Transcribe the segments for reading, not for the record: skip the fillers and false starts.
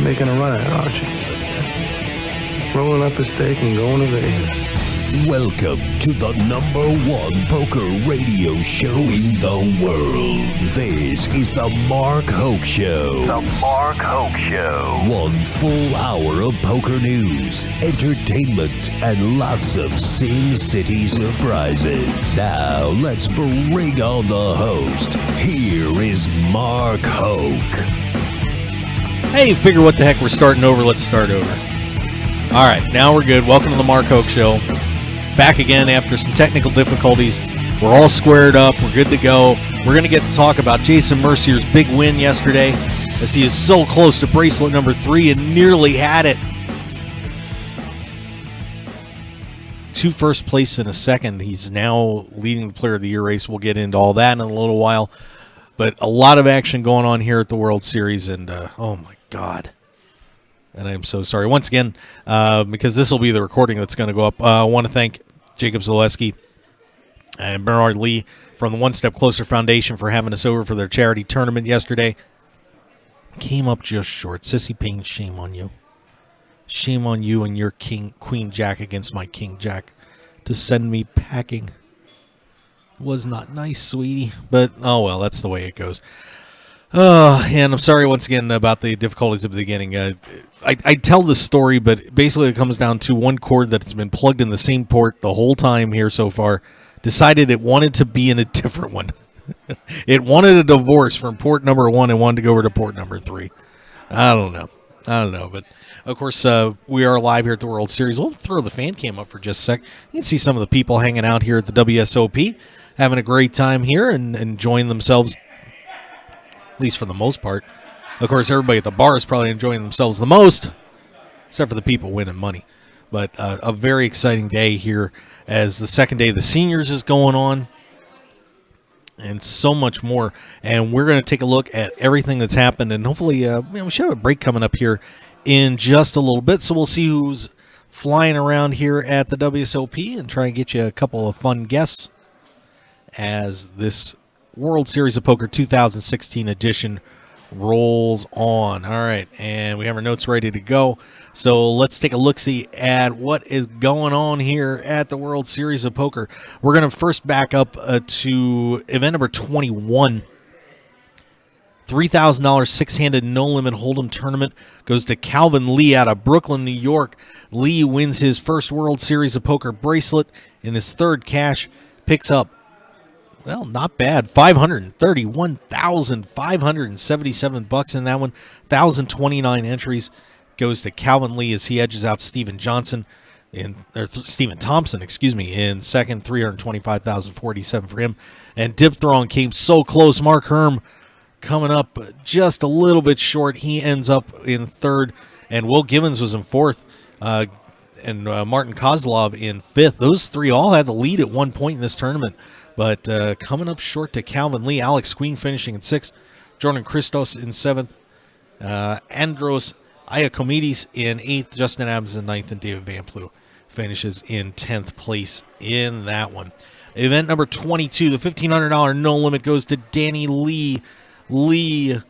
making a run at it, aren't you? Rolling up a steak and going to Vegas. Welcome to the #1 poker radio show in the world. This is the Mark Hoke Show. The Mark Hoke Show. 1 full hour of poker news, entertainment, and lots of Sin City surprises. Now let's bring on the host. Here is Mark Hoke. Hey, figure what the heck, we're starting over. Let's start over. All right, now we're good. Welcome to the Mark Hoke Show. Back again after some technical difficulties. We're all squared up. We're good to go. We're going to get to talk about Jason Mercier's big win yesterday, as he is so close to bracelet number 3 and nearly had it. 2 first place and a second. He's now leading the Player of the Year race. We'll get into all that in a little while. But a lot of action going on here at the World Series, and oh my God. And I'm so sorry. Once again, because this will be the recording that's going to go up, I want to thank Jacob Zaleski and Bernard Lee from the One Step Closer Foundation for having us over for their charity tournament yesterday. Came up just short. Sissy Payne, shame on you. Shame on you and your Queen Jack against my King Jack to send me packing. Was not nice, sweetie. But, oh well, that's the way it goes. And I'm sorry once again about the difficulties at the beginning. I tell this story, but basically it comes down to one cord that's been plugged in the same port the whole time here so far. Decided it wanted to be in a different one. It wanted a divorce from port number 1 and wanted to go over to port number 3. I don't know. But, of course, we are live here at the World Series. We'll throw the fan cam up for just a sec. You can see some of the people hanging out here at the WSOP, having a great time here and enjoying themselves. At least for the most part. Of course, everybody at the bar is probably enjoying themselves the most, except for the people winning money. But a very exciting day here as the second day of the seniors is going on, and so much more. And we're going to take a look at everything that's happened, and hopefully we should have a break coming up here in just a little bit. So we'll see who's flying around here at the WSOP and try and get you a couple of fun guests as this World Series of Poker 2016 edition rolls on. All right, and we have our notes ready to go. So let's take a look-see at what is going on here at the World Series of Poker. We're going to first back up to event number 21. $3,000 six-handed no-limit hold'em tournament goes to Calvin Lee out of Brooklyn, New York. Lee wins his first World Series of Poker bracelet in his third cash, picks up, well, not bad. $531,577 in that one. 1,029 entries goes to Calvin Lee as he edges out Stephen Thompson, in second. 325,047 for him. And Dip Throng came so close. Mark Herm coming up just a little bit short. He ends up in third, and Will Givens was in fourth. And Martin Kozlov in fifth. Those three all had the lead at one point in this tournament. But coming up short to Calvin Lee, Alex Queen finishing in 6th, Jordan Christos in 7th, Andros Iacomides in 8th, Justin Adams in 9th, and David Van Plu finishes in 10th place in that one. Event number 22, the $1,500 no limit goes to Danny Lee. Lee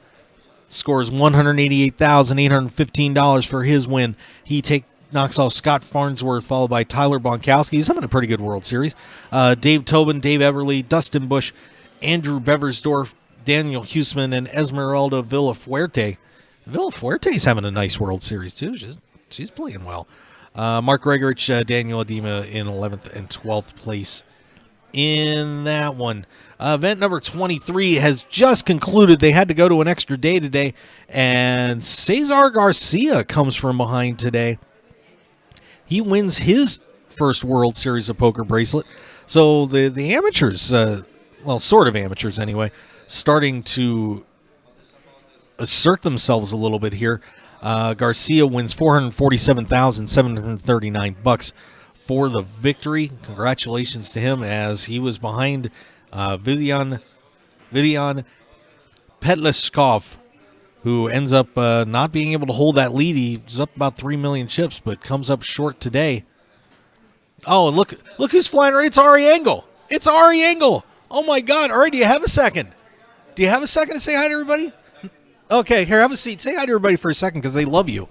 scores $188,815 for his win. He knocks off Scott Farnsworth, followed by Tyler Bonkowski. He's having a pretty good World Series. Dave Tobin, Dave Everly, Dustin Bush, Andrew Beversdorf, Daniel Huseman, and Esmeralda Villafuerte. Villafuerte's having a nice World Series, too. She's playing well. Mark Gregorich, Daniel Adema in 11th and 12th place in that one. Event number 23 has just concluded. They had to go to an extra day today, and Cesar Garcia comes from behind today. He wins his first World Series of Poker bracelet. So the amateurs, well, sort of amateurs anyway, starting to assert themselves a little bit here. Garcia wins $447,739 for the victory. Congratulations to him, as he was behind Vivian Petleskov, who ends up not being able to hold that lead. He's up about 3 million chips, but comes up short today. Oh, and look who's flying right. It's Ari Engel. It's Ari Engel. Oh, my God. Ari, do you have a second? Do you have a second to say hi to everybody? Okay, here, have a seat. Say hi to everybody for a second because they love you.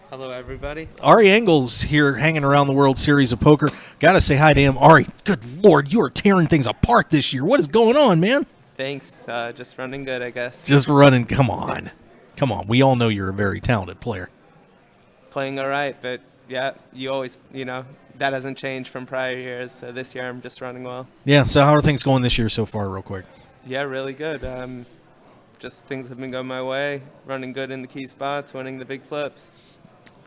Hello, everybody. Ari Engel's here hanging around the World Series of Poker. Got to say hi to him. Ari, good Lord, you are tearing things apart this year. What is going on, man? Thanks. Just running good, I guess. Just running. Come on. Come on. We all know you're a very talented player. Playing all right, but yeah, you always, that hasn't changed from prior years. So this year I'm just running well. Yeah, so how are things going this year so far, real quick? Yeah, really good. Just things have been going my way. Running good in the key spots, winning the big flips.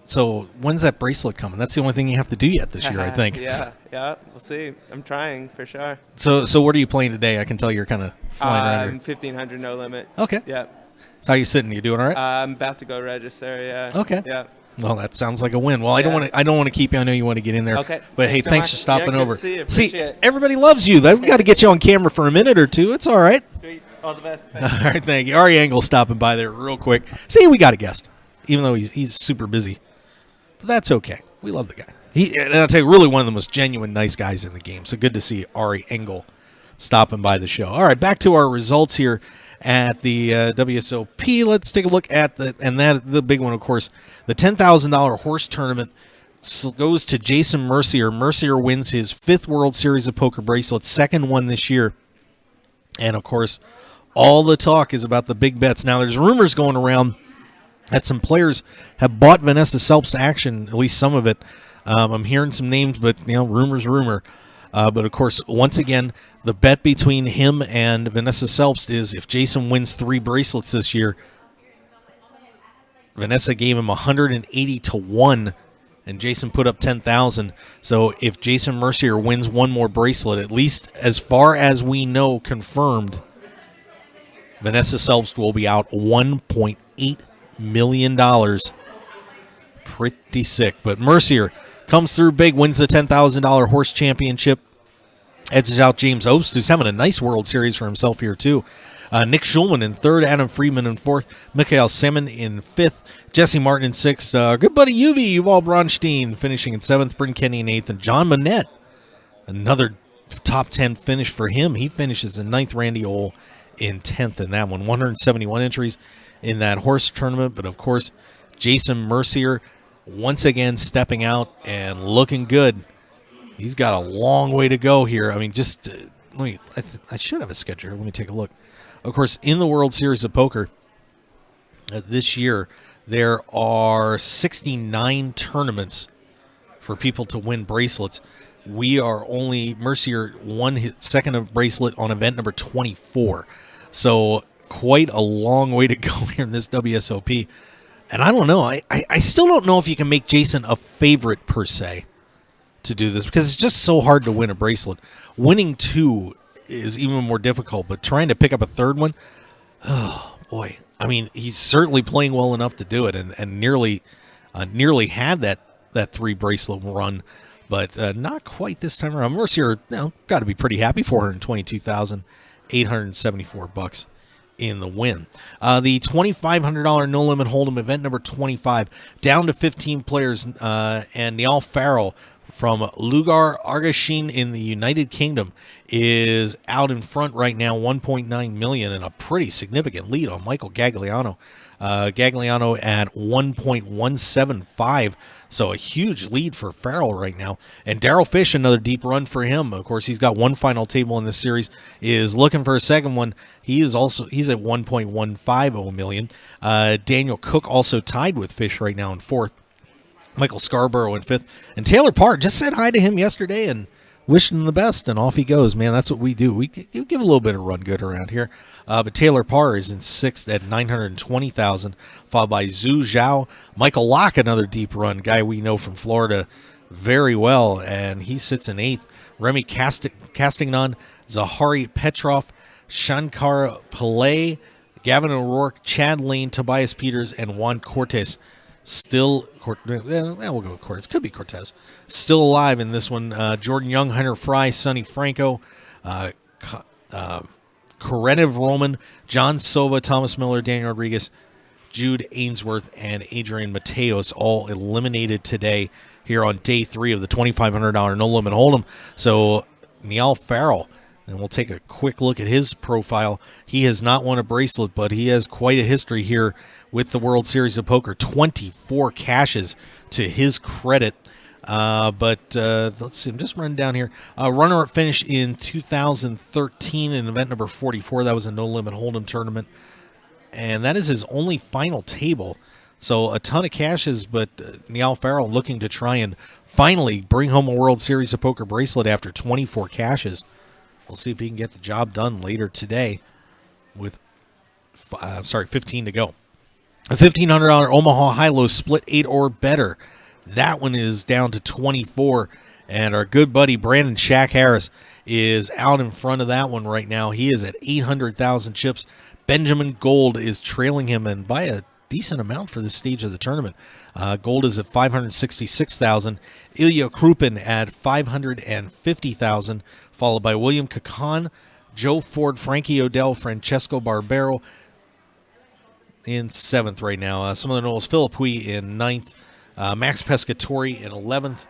So when's that bracelet coming? That's the only thing you have to do yet this year, I think. Yeah, we'll see. I'm trying for sure. So what are you playing today? I can tell you're kind of flying around here. 1500 no limit. Okay. Yeah. How you sitting? You doing all right? I'm about to go register. Yeah. Okay. Yeah. Well, that sounds like a win. Well, I don't want to keep you. I know you want to get in there. Okay. But hey, thanks so for much. stopping Yeah, good over. to see you. Appreciate it. Everybody loves you. We got to get you on camera for a minute or two. It's all right. Sweet. All the best. All right, thank you. Ari Engel stopping by there real quick. See, we got a guest, even though he's super busy. But that's okay. We love the guy. And I'll tell you, really one of the most genuine, nice guys in the game. So good to see Ari Engel stopping by the show. All right, back to our results here at the WSOP. Let's take a look at the big one, of course, the $10,000 horse tournament goes to Jason Mercier. Mercier wins his 5th World Series of Poker bracelet, 2nd one this year. And, of course, all the talk is about the big bets. Now, there's rumors going around that some players have bought Vanessa Selp's action, at least some of it. I'm hearing some names, but, rumor. But, of course, once again, the bet between him and Vanessa Selpst is if Jason wins 3 bracelets this year, Vanessa gave him 180 to 1, and Jason put up 10,000. So if Jason Mercier wins 1 more bracelet, at least as far as we know confirmed, Vanessa Selpst will be out $1.8 million. Pretty sick. But Mercier comes through big, wins the $10,000 horse championship. Edges out James Obst, who's having a nice World Series for himself here, too. Nick Schulman in 3rd, Adam Friedman in 4th, Mikhail Semin in 5th, Jesse Martin in 6th, good buddy Yuval Bronstein finishing in 7th, Bryn Kenny in 8th, and John Monette, another top 10 finish for him. He finishes in 9th, Randy Ole in 10th in that one. 171 entries in that horse tournament, but of course, Jason Mercier once again stepping out and looking good. He's got a long way to go here. I mean, just I should have a schedule. Let me take a look. Of course, in the World Series of Poker this year, there are 69 tournaments for people to win bracelets. Mercier won his 2nd bracelet on event number 24. So quite a long way to go here in this WSOP. And I don't know. I still don't know if you can make Jason a favorite per se to do this because it's just so hard to win a bracelet. Winning 2 is even more difficult, but trying to pick up a 3rd one, oh boy. I mean, he's certainly playing well enough to do it, and nearly had that 3 bracelet run, but not quite this time around. Mercier, got to be pretty happy. $422,874 in the win. The $2,500 no limit hold'em event number 25, down to 15 players, and Niall Farrell from Lugar Argashin in the United Kingdom is out in front right now, 1.9 million, and a pretty significant lead on Michael Gagliano. Gagliano at 1.175, so a huge lead for Farrell right now. And Darryl Fish, another deep run for him. Of course, he's got 1 final table in this series, is looking for a 2nd one. He's at 1.150 million. Daniel Cook also tied with Fish right now in 4th. Michael Scarborough in 5th. And Taylor Parr, just said hi to him yesterday and wished him the best, and off he goes. Man, that's what we do. We give a little bit of run good around here. But Taylor Parr is in 6th at 920,000, followed by Zhu Zhao. Michael Locke, another deep run, guy we know from Florida very well, and he sits in 8th. Remy Castignan, Zahari Petrov, Shankar Pillay, Gavin O'Rourke, Chad Lane, Tobias Peters, and Juan Cortez. We'll go with Cortez. Could be Cortez. Still alive in this one. Jordan Young, Hunter Fry, Sonny Franco, Karenev Roman, John Sova, Thomas Miller, Daniel Rodriguez, Jude Ainsworth, and Adrian Mateos all eliminated today here on day 3 of the $2,500 no limit hold'em. So Niall Farrell And we'll take a quick look at his profile. He has not won a bracelet, but he has quite a history here with the World Series of Poker. 24 cashes to his credit. Let's see, I'm just running down here. Runner-up finish in 2013 in event number 44. That was a no-limit hold'em tournament. And that is his only final table. So a ton of cashes, but Niall Farrell looking to try and finally bring home a World Series of Poker bracelet after 24 cashes. We'll see if he can get the job done later today with 15 to go. A $1,500 Omaha high-low split 8 or better. That one is down to 24, and our good buddy Brandon Shaq Harris is out in front of that one right now. He is at 800,000 chips. Benjamin Gold is trailing him, and by a decent amount for this stage of the tournament. Gold is at 566,000. Ilya Krupin at 550,000, followed by William Kakan, Joe Ford, Frankie Odell, Francesco Barbero in 7th right now. Some of the Knowles, Philip Hui in 9th. Max Pescatori in 11th.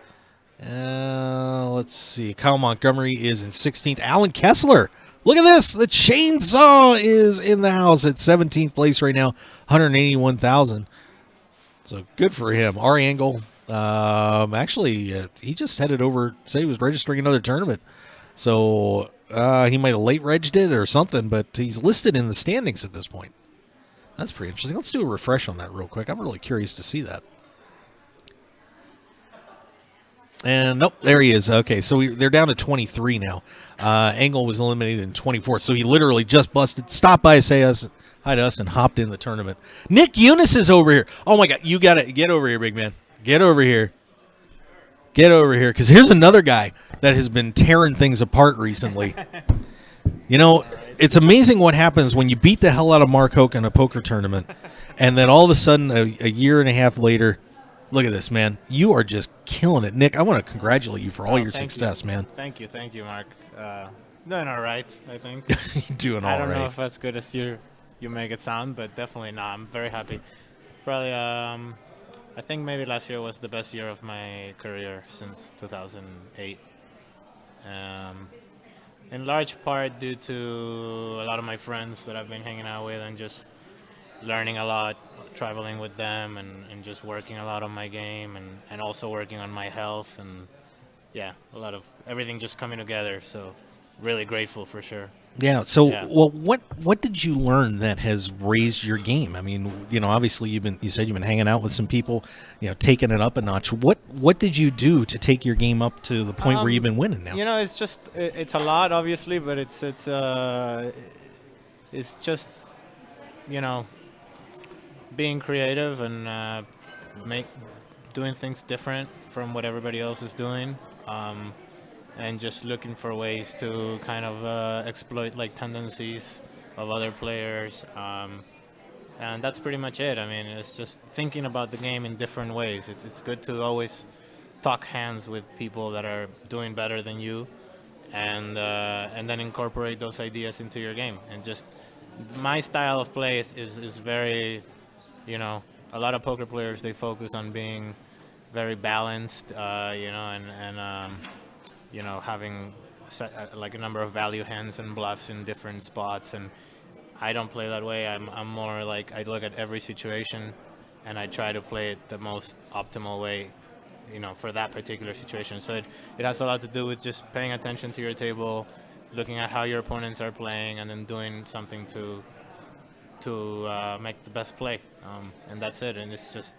Let's see. Kyle Montgomery is in 16th. Alan Kessler. Look at this. The chainsaw is in the house at 17th place right now. 181,000. So good for him. Ari Engel. He just headed over, said he was registering another tournament. So he might have late regged it or something, but he's listed in the standings at this point. That's pretty interesting. Let's do a refresh on that real quick. I'm really curious to see that. And nope, there he is. Okay, so they're down to 23 now. Engel was eliminated in 24, so he literally just stopped by, say hi to us, and hopped in the tournament. Nick Eunice is over here. Oh my God, you gotta get over here, big man. Get over here. Get over here, because here's another guy that has been tearing things apart recently. You know, it's amazing what happens when you beat the hell out of Mark Hoke in a poker tournament, and then all of a sudden, a year and a half later. Look at this, man. You are just killing it. Nick, I want to congratulate you for all your success, man. Thank you, Mark. Doing all right, I think. Doing all right. I don't know if as good as you make it sound, but definitely not. I'm very happy. Probably, I think maybe last year was the best year of my career since 2008. In large part due to a lot of my friends that I've been hanging out with and just learning a lot, traveling with them, and just working a lot on my game, and also working on my health, and yeah, a lot of everything just coming together. So really grateful for sure. Yeah. So, well, what did you learn that has raised your game? I mean, you know, obviously you said you've been hanging out with some people, you know, taking it up a notch. What did you do to take your game up to the point where you've been winning now? You know, it's a lot, obviously, but it's just, you know, being creative and doing things different from what everybody else is doing, and just looking for ways to kind of exploit like tendencies of other players, and that's pretty much it. I mean, it's just thinking about the game in different ways. It's good to always talk hands with people that are doing better than you, and then incorporate those ideas into your game. And just my style of play is very, you know, a lot of poker players, they focus on being very balanced, you know, and you know, having like a number of value hands and bluffs in different spots. And I don't play that way. I'm more like, I look at every situation and I try to play it the most optimal way, you know, for that particular situation. So it has a lot to do with just paying attention to your table, looking at how your opponents are playing, and then doing something to make the best play, and that's it. And it's just,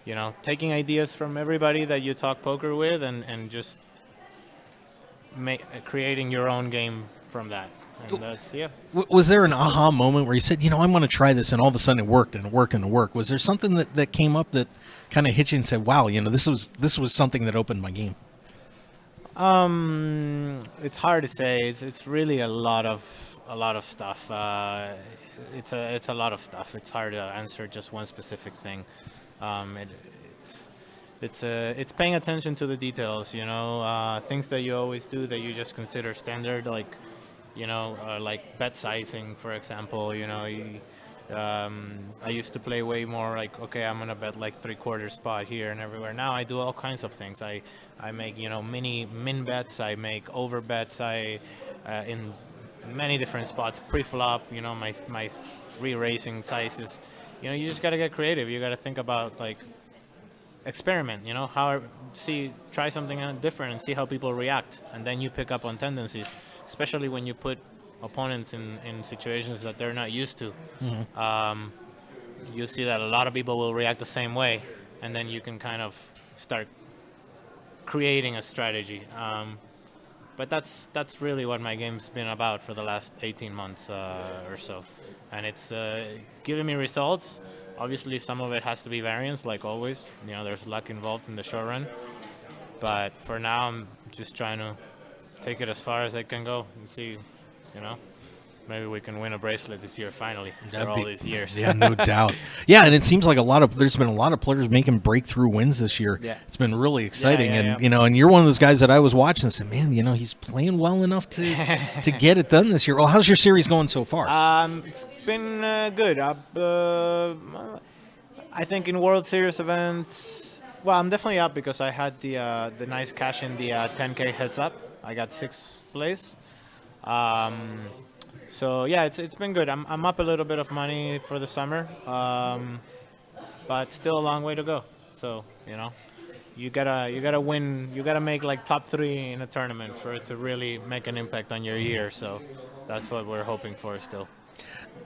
you know, taking ideas from everybody that you talk poker with, and just creating your own game from that. And that's, yeah. Was there an aha moment where you said, you know, I'm going to try this, and all of a sudden it worked and it worked and it worked? Was there something that came up that kind of hit you and said, wow, you know, this was something that opened my game? It's hard to say. It's really a lot of stuff. It's a lot of stuff. It's hard to answer just one specific thing. It's paying attention to the details, you know, things that you always do that you just consider standard, like, you know, like bet sizing, for example. You know, I used to play way more like, okay, I'm gonna bet like 3/4 spot here and everywhere. Now I do all kinds of things. I make, you know, min bets. I make over bets. I in many different spots, pre-flop, my re-raising sizes. You just got to get creative. You got to think about, like, experiment, try something different and see how people react. And then you pick up on tendencies, especially when you put opponents in situations that they're not used to. You see that a lot of people will react the same way, and then you can kind of start creating a strategy. But that's really what my game's been about for the last 18 months or so. And it's giving me results. Obviously, some of it has to be variance, like always. There's luck involved in the short run. But for now, I'm just trying to take it as far as I can go and see, maybe we can win a bracelet this year finally after all these years. Yeah, no doubt. Yeah, and it seems like there's been a lot of players making breakthrough wins this year. Yeah. It's been really exciting. Yeah. And you're one of those guys that I was watching and said, man, he's playing well enough to get it done this year. Well, how's your series going so far? It's been good. I think in World Series events, well, I'm definitely up because I had the nice cash in the 10K heads up. I got 6th place. So yeah, it's been good. I'm up a little bit of money for the summer, but still a long way to go. So you gotta win. You gotta make like top 3 in a tournament for it to really make an impact on your year. So that's what we're hoping for still.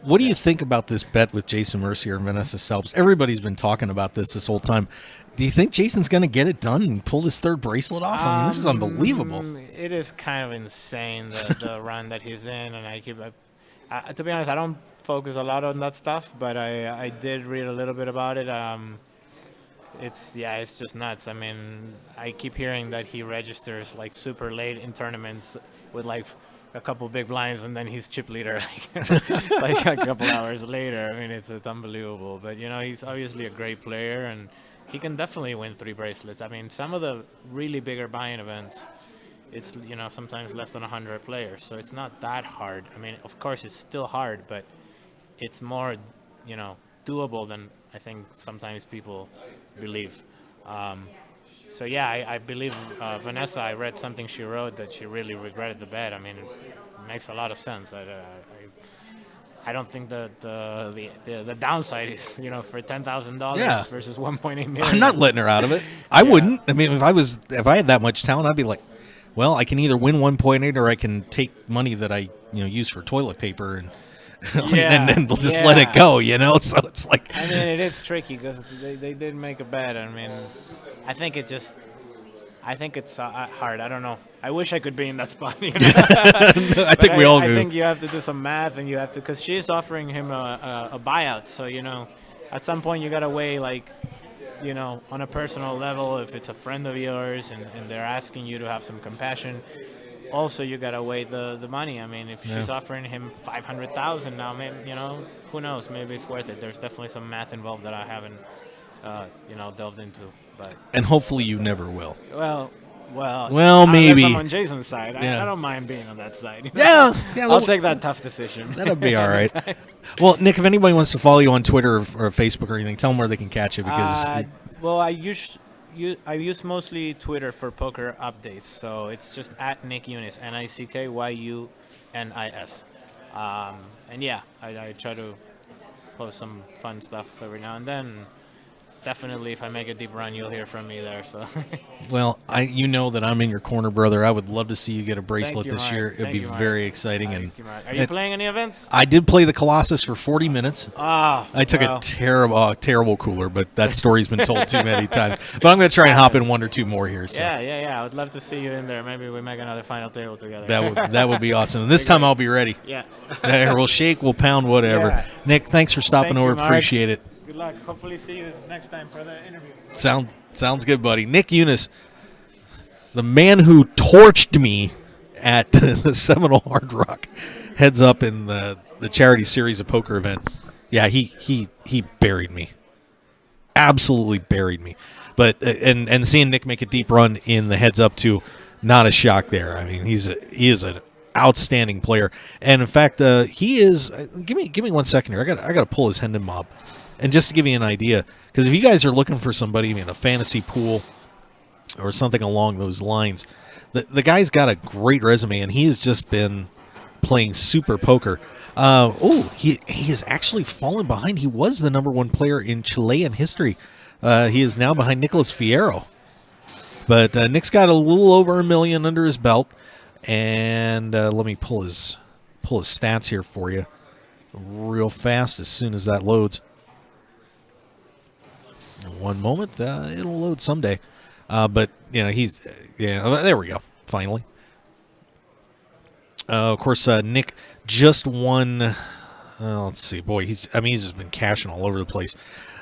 What do you think about this bet with Jason Mercier and Vanessa Selbst? Everybody's been talking about this whole time. Do you think Jason's going to get it done and pull this 3rd bracelet off? I mean, this is unbelievable. It is kind of insane, the run that he's in, and I to be honest, I don't focus a lot on that stuff, but I did read a little bit about it. It's just nuts. I mean, I keep hearing that he registers like super late in tournaments with like a couple big blinds, and then he's chip leader like a couple hours later. I mean, it's unbelievable. But he's obviously a great player, and he can definitely win 3 bracelets. I mean, some of the really bigger buy-in events, it's sometimes less than 100 players, so it's not that hard. I mean, of course, it's still hard, but it's more doable than I think sometimes people believe. So yeah, I believe Vanessa, I read something she wrote that she really regretted the bet. I mean, it makes a lot of sense. I don't think that the downside is for $10,000 versus 1.8 million. I'm not letting her out of it. I wouldn't. I mean, if I had that much talent, I'd be like, well, I can either win 1.8 or I can take money that I use for toilet paper and then just let it go. So it's like, I mean, it is tricky because they did make a bet. I mean, I think it's hard. I don't know. I wish I could be in that spot. I think we all do. I think you have to do some math, and you have to, because she's offering him a buyout. So at some point you gotta weigh, like, on a personal level, if it's a friend of yours and they're asking you to have some compassion. Also, you gotta weigh the money. I mean, if she's offering him $500,000 now, maybe who knows? Maybe it's worth it. There's definitely some math involved that I haven't delved into. But and hopefully you never will. Well, maybe I'm on Jason's side. I don't mind being on that side. Yeah, I'll take that tough decision. That'll be all right. Well, Nick, if anybody wants to follow you on Twitter or Facebook or anything, tell them where they can catch you because. I use mostly Twitter for poker updates, so it's just at Nick Yunis, NickYunis. And yeah, I try to post some fun stuff every now and then. Definitely, if I make a deep run, you'll hear from me there. So, well, that I'm in your corner, brother. I would love to see you get a bracelet this year. It'd be very exciting. Are you playing any events? I did play the Colossus for 40 minutes. I took a terrible cooler, but that story's been told too many times. But I'm going to try and hop in 1 or 2 more here. So. Yeah. I would love to see you in there. Maybe we make another final table together. That would be awesome. And this time I'll be ready. Yeah. We'll shake, we'll pound, whatever. Yeah. Nick, thanks for stopping over. Appreciate it. Good luck. Hopefully see you next time for the interview. Sounds good, buddy. Nick Yunis, the man who torched me at the Seminole Hard Rock, heads up in the charity series of poker event. Yeah, he buried me. Absolutely buried me. But and seeing Nick make a deep run in the heads up too, not a shock there. I mean, he is an outstanding player. And in fact, he is give me 1 second here. I got to pull his Hendon mob. And just to give you an idea, because if you guys are looking for somebody in a fantasy pool or something along those lines, the guy's got a great resume, and he has just been playing super poker. He has actually fallen behind. He was the number 1 player in Chilean history. He is now behind Nicolas Fierro. But Nick's got a little over $1 million under his belt. And let me pull his stats here for you real fast as soon as that loads. One moment, it'll load someday. But there we go. Finally. Of course, Nick just won. Let's see, boy, he's just been cashing all over the place.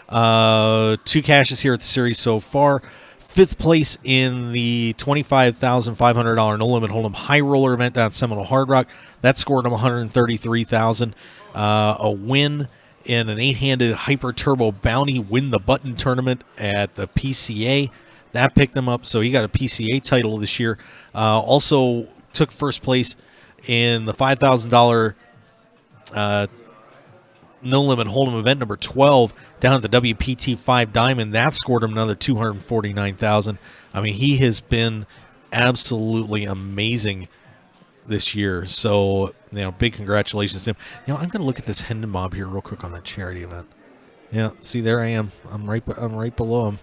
2 cashes here at the series so far. 5th place in the $25,500 no limit hold'em high roller event down at Seminole Hard Rock. That scored him $133,000. A win in an 8-handed hyper turbo bounty win the button tournament at the PCA. That picked him up, so he got a PCA title this year. Also took first place in the $5,000 no limit hold'em event number 12 down at the WPT 5 Diamond. That scored him another $249,000. I mean, he has been absolutely amazing this year. So, big congratulations to him. I'm going to look at this Hendon Mob here real quick on the charity event. Yeah, see, there I am. I'm right below him.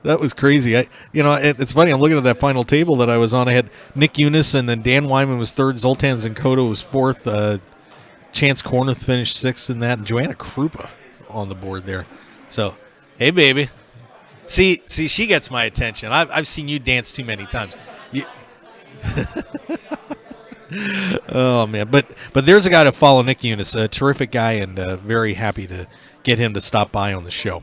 That was crazy. It's funny. I'm looking at that final table that I was on. I had Nick Eunice, and then Dan Wyman was 3rd. Zoltan Zankoto was 4th. Chance Corneth finished 6th in that, and Joanna Krupa on the board there. So, hey, baby. See, she gets my attention. I've seen you dance too many times. Oh, man. But there's a guy to follow, Nick Eunice, a terrific guy, and very happy to get him to stop by on the show.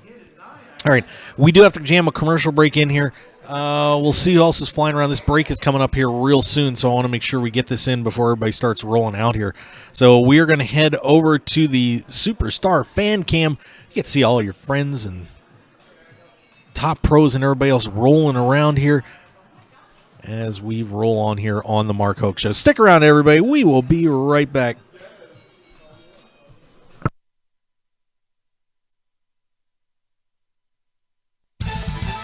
All right, we do have to jam a commercial break in here. We'll see who else is flying around. This break is coming up here real soon, so I want to make sure we get this in before everybody starts rolling out here. So we are going to head over to the Superstar Fan Cam. You get to see all your friends and top pros and everybody else rolling around here as we roll on here on the Mark Hoke Show. Stick around, everybody. We will be right back.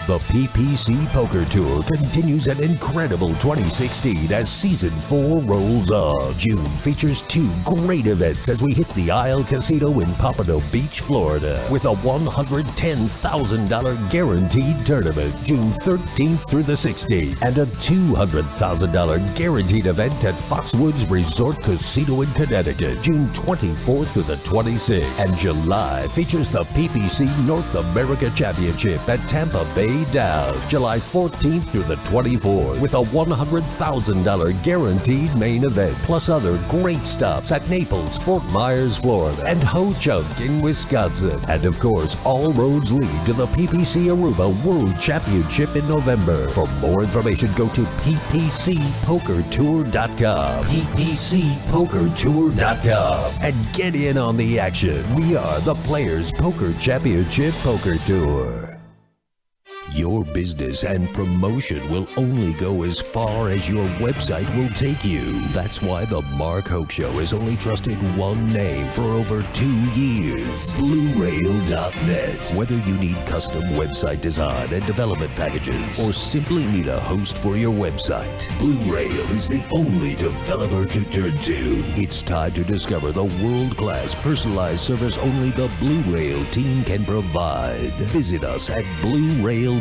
The PPC Poker Tour continues an incredible 2016 as Season 4 rolls on. June features 2 great events as we hit the Isle Casino in Pompano Beach, Florida, with a $110,000 guaranteed tournament June 13th through the 16th, and a $200,000 guaranteed event at Foxwoods Resort Casino in Connecticut June 24th through the 26th. And July features the PPC North America Championship at Tampa Bay Down July 14th through the 24th, with a $100,000 guaranteed main event, plus other great stops at Naples, Fort Myers, Florida, and Ho Chunk in Wisconsin. And of course, all roads lead to the PPC Aruba World Championship in November. For more information, go to ppcpokertour.com, ppcpokertour.com, and get in on the action. We are the Players Poker Championship Poker Tour. Your business and promotion will only go as far as your website will take you. That's why the Mark Hoke Show has only trusted one name for over 2 years, BlueRail.net. Whether you need custom website design and development packages, or simply need a host for your website, Blue Rail is the only developer to turn to. It's time to discover the world-class personalized service only the Blue Rail team can provide. Visit us at BlueRail.net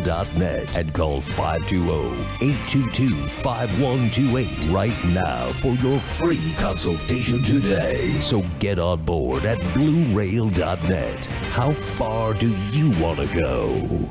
and call 520-822-5128 right now for your free consultation today. So get on board at BlueRail.net. How far do you want to go?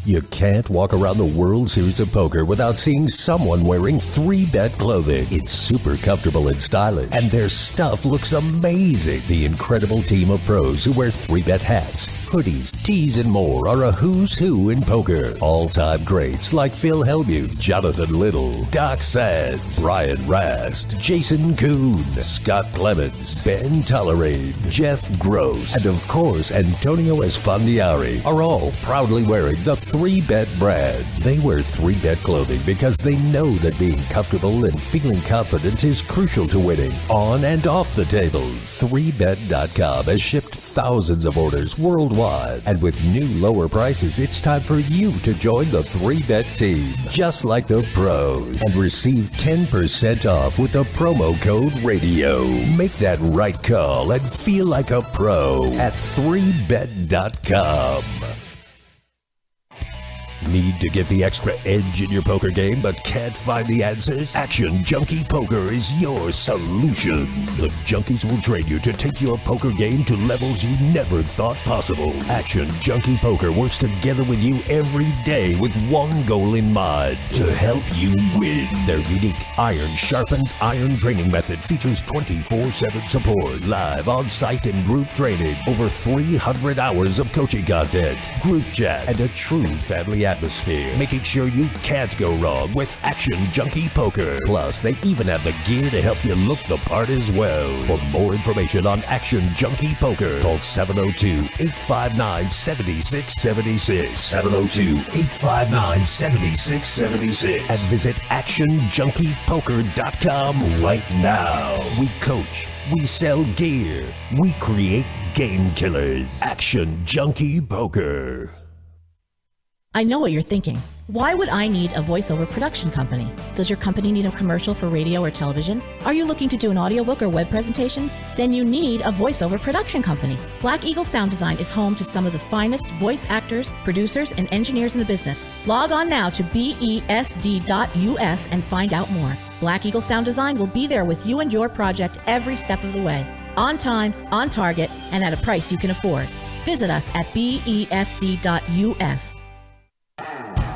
You can't walk around the World Series of Poker without seeing someone wearing 3-Bet clothing. It's super comfortable and stylish, and their stuff looks amazing. The incredible team of pros who wear 3-Bet hats, hoodies, tees, and more are a who's who in poker. All-time greats like Phil Hellmuth, Jonathan Little, Doc Sands, Brian Rast, Jason Kuhn, Scott Clemens, Ben Tollerane, Jeff Gross, and of course Antonio Esfandiari are all proudly wearing the 3-Bet brand. They wear 3-Bet clothing because they know that being comfortable and feeling confident is crucial to winning on and off the table. 3Bet.com has shipped thousands of orders worldwide one. And with new lower prices, it's time for you to join the 3-Bet team, just like the pros, and receive 10% off with the promo code RADIO. Make that right call and feel like a pro at 3bet.com. Need to get the extra edge in your poker game but can't find the answers? Action Junkie Poker is your solution. The Junkies will train you to take your poker game to levels you never thought possible. Action Junkie Poker works together with you every day with one goal in mind: to help you win. Their unique Iron Sharpens Iron training method features 24/7 support, live on-site and group training, over 300 hours of coaching content, group chat, and a true family atmosphere, making sure you can't go wrong with Action Junkie Poker. Plus, they even have the gear to help you look the part as well. For more information on Action Junkie Poker, call 702-859-7676, 702-859-7676, and visit actionjunkiepoker.com right now. We coach, we sell gear, we create game killers. Action Junkie Poker. I know what you're thinking. Why would I need a voiceover production company? Does your company need a commercial for radio or television? Are you looking to do an audiobook or web presentation? Then you need a voiceover production company. Black Eagle Sound Design is home to some of the finest voice actors, producers, and engineers in the business. Log on now to besd.us and find out more. Black Eagle Sound Design will be there with you and your project every step of the way. On time, on target, and at a price you can afford. Visit us at besd.us.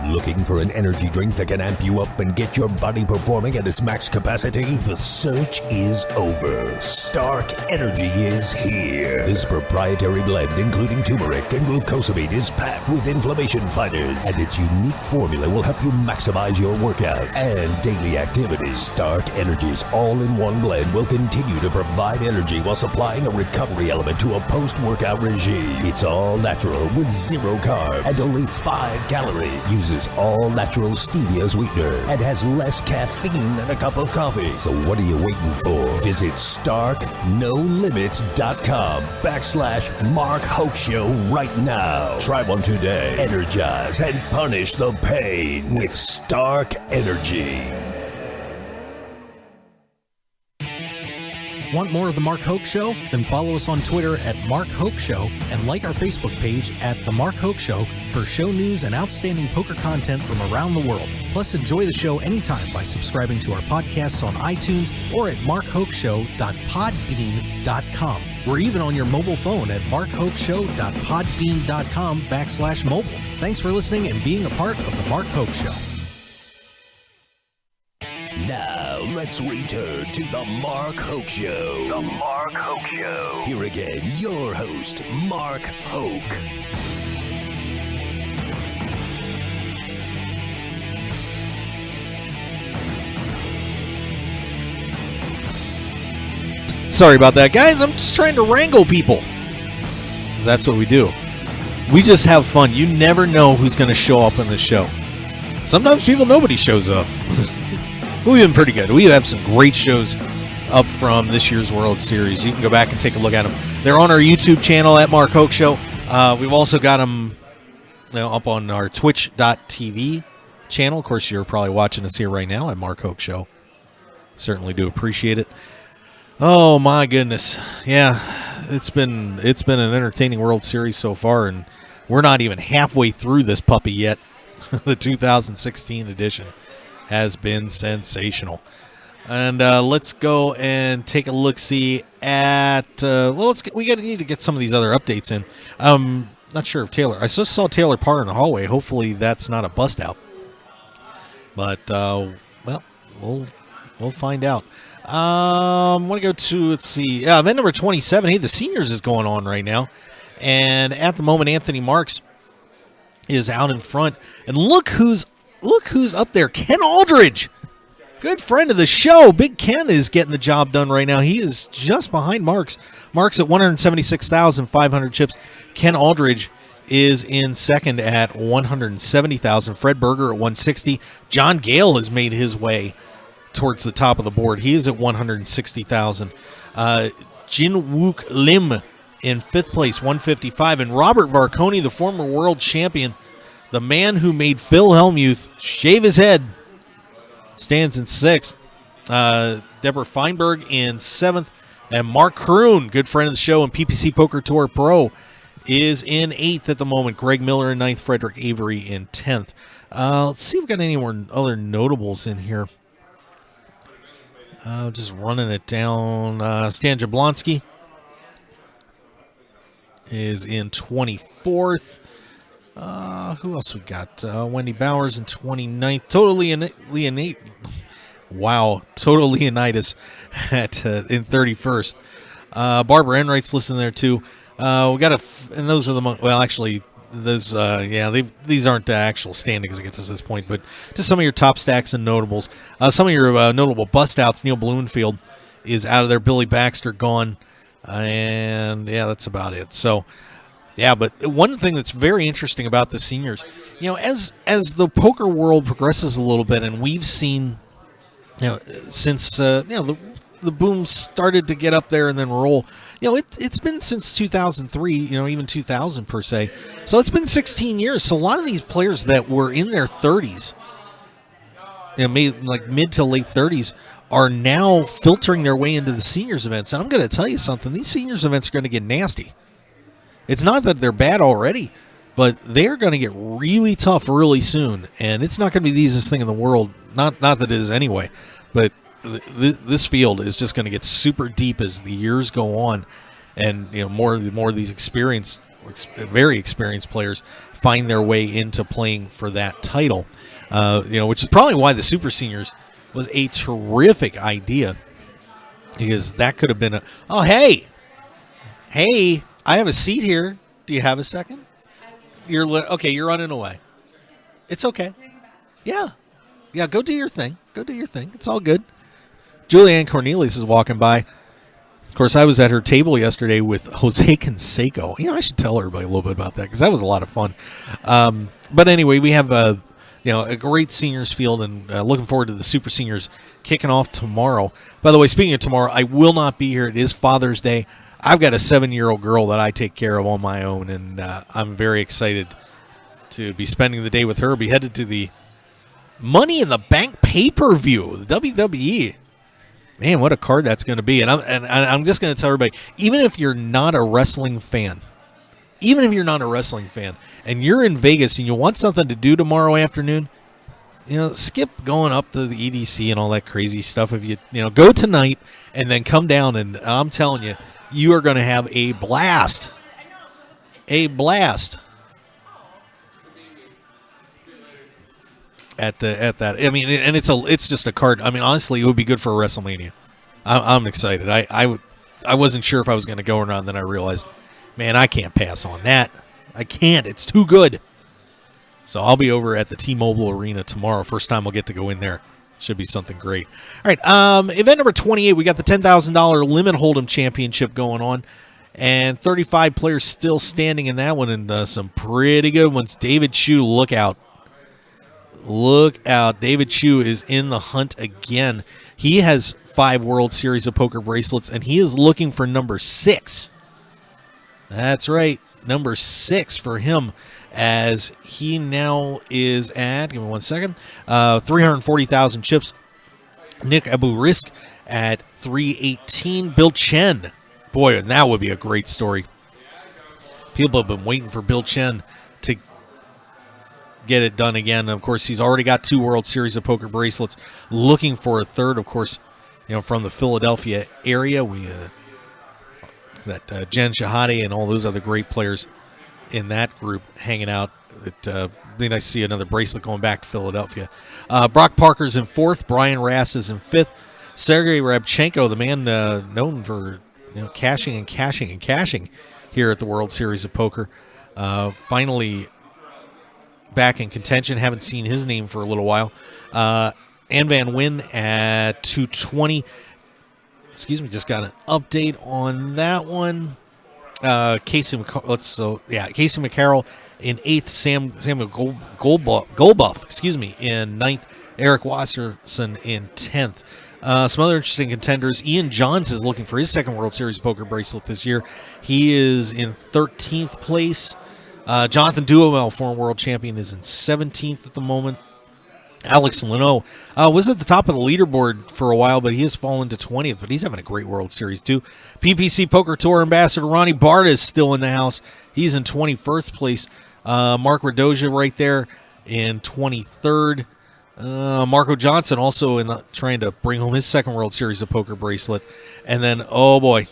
Looking for an energy drink that can amp you up and get your body performing at its max capacity? The search is over. Stark Energy is here. This proprietary blend, including turmeric and glucosamine, is packed with inflammation fighters, and its unique formula will help you maximize your workouts and daily activities. Stark Energy's all-in-one blend will continue to provide energy while supplying a recovery element to a post-workout regime. It's all natural with 0 carbs and only 5 calories. Uses all natural stevia sweetener and has less caffeine than a cup of coffee. So what are you waiting for? Visit starknolimits.com/Mark Hoke Show right now. Try one today. Energize and punish the pain with Stark Energy. Want more of The Mark Hoke Show? Then follow us on Twitter at Mark Hoke Show and like our Facebook page at The Mark Hoke Show for show news and outstanding poker content from around the world. Plus, enjoy the show anytime by subscribing to our podcasts on iTunes or at markhokeshow.podbean.com. We're even on your mobile phone at markhokeshow.podbean.com/mobile. Thanks for listening and being a part of The Mark Hoke Show. Now, let's return to The Mark Hoke Show. The Mark Hoke Show. Here again, your host, Mark Hoke. Sorry about that, guys. I'm just trying to wrangle people. 'Cause that's what we do. We just have fun. You never know who's going to show up on the show. Sometimes nobody shows up. We've been pretty good. We have some great shows up from this year's World Series. You can go back and take a look at them. They're on our YouTube channel at Mark Hoke Show. We've also got them up on our twitch.tv channel. Of course, you're probably watching us here right now at Mark Hoke Show. Certainly do appreciate it. Oh, my goodness. Yeah, it's been an entertaining World Series so far, and we're not even halfway through this puppy yet. The 2016 edition has been sensational. And let's go and take a look-see at we need to get some of these other updates in. Not sure if Taylor. I just saw Taylor Parr in the hallway. Hopefully that's not a bust out. But we'll find out. I want to go to, let's see, event number 27. Hey, the seniors is going on right now. And at the moment, Anthony Marks is out in front. And look who's up there. Ken Aldridge. Good friend of the show. Big Ken is getting the job done right now. He is just behind Marks. Marks at 176,500 chips. Ken Aldridge is in second at 170,000. Fred Berger at 160. John Gale has made his way towards the top of the board. He is at 160,000. Jin Wook Lim in 5th place, 155. And Robert Varconi, the former world champion, the man who made Phil Hellmuth shave his head, stands in 6th. Deborah Feinberg in 7th. And Mark Kroon, good friend of the show and PPC Poker Tour Pro, is in 8th at the moment. Greg Miller in 9th. Frederick Avery in 10th. Let's see if we've got any more other notables in here. Just running it down. Stan Jablonski is in 24th. Who else we got? Wendy Bowers in 29th. Total Leonidas in 31st. Barbara Enright's listening there too. We got and those are the well, actually, those these aren't the actual standings against us at this point, but just some of your top stacks and notables. Some of your notable bust outs. Neil Blumenfield is out of there. Billy Baxter gone, and yeah, that's about it. So. Yeah, but one thing that's very interesting about the seniors, as the poker world progresses a little bit, and we've seen, since the boom started to get up there and then roll, it's been since 2003, even 2000 per se. So it's been 16 years. So a lot of these players that were in their 30s, like mid to late 30s, are now filtering their way into the seniors events. And I'm going to tell you something: these seniors events are going to get nasty. It's not that they're bad already, but they're going to get really tough really soon, and it's not going to be the easiest thing in the world. Not that it is anyway, but this field is just going to get super deep as the years go on, and more of these very experienced players find their way into playing for that title. Which is probably why the Super Seniors was a terrific idea, because that could have been hey. I have a seat here. Do you have a second? You're running away. It's okay. Yeah. Go do your thing. It's all good. Julianne Cornelius is walking by. Of course, I was at her table yesterday with Jose Canseco. I should tell everybody a little bit about that, because that was a lot of fun. But anyway, we have a great seniors field, and looking forward to the Super Seniors kicking off tomorrow. By the way, speaking of tomorrow, I will not be here. It is Father's Day. I've got a 7-year-old girl that I take care of on my own, and I'm very excited to be spending the day with her. Be headed to the Money in the Bank pay-per-view, the WWE. Man, what a card that's going to be! And I'm just going to tell everybody, even if you're not a wrestling fan, and you're in Vegas and you want something to do tomorrow afternoon, skip going up to the EDC and all that crazy stuff. If you go tonight and then come down, and I'm telling you, you are going to have a blast. At that. I mean, and it's just a card. I mean, honestly, it would be good for WrestleMania. I'm excited. I wasn't sure if I was going to go or not, and then I realized, man, I can't pass on that. I can't. It's too good. So I'll be over at the T-Mobile Arena tomorrow. First time I'll get to go in there. Should be something great. All right, event number 28, we got the $10,000 Limit Hold'em Championship going on, and 35 players still standing in that one, and some pretty good ones. David Chu, look out. Look out. David Chu is in the hunt again. He has 5 World Series of Poker bracelets, and he is looking for number 6. That's right, number 6 for him, as he now is at, give me one second, 340,000 chips. Nick Abu Risk at 318. Bill Chen, boy, and that would be a great story. People have been waiting for Bill Chen to get it done again. Of course, he's already got 2 World Series of Poker bracelets, looking for a third, of course, from the Philadelphia area. We that Jen Shahade and all those other great players in that group hanging out. It'd be nice to see another bracelet going back to Philadelphia. Brock Parker's in 4th. Brian Rass is in 5th. Sergei Rabchenko, the man known for cashing here at the World Series of Poker, finally back in contention. Haven't seen his name for a little while. Ann Van Wyn at 220. Excuse me, just got an update on that one. Casey McCarroll in 8th, Samuel Goldbuff, in 9th, Eric Wasserson in 10th. Some other interesting contenders. Ian Johns is looking for his second World Series poker bracelet this year. He is in 13th place. Jonathan Duhamel, former world champion, is in 17th at the moment. Alex Leno was at the top of the leaderboard for a while, but he has fallen to 20th, but he's having a great World Series too. PPC Poker Tour ambassador Ronnie Bart is still in the house. He's in 21st place. Mark Radoja right there in 23rd. Marco Johnson also trying to bring home his second World Series of Poker bracelet. And then, oh boy,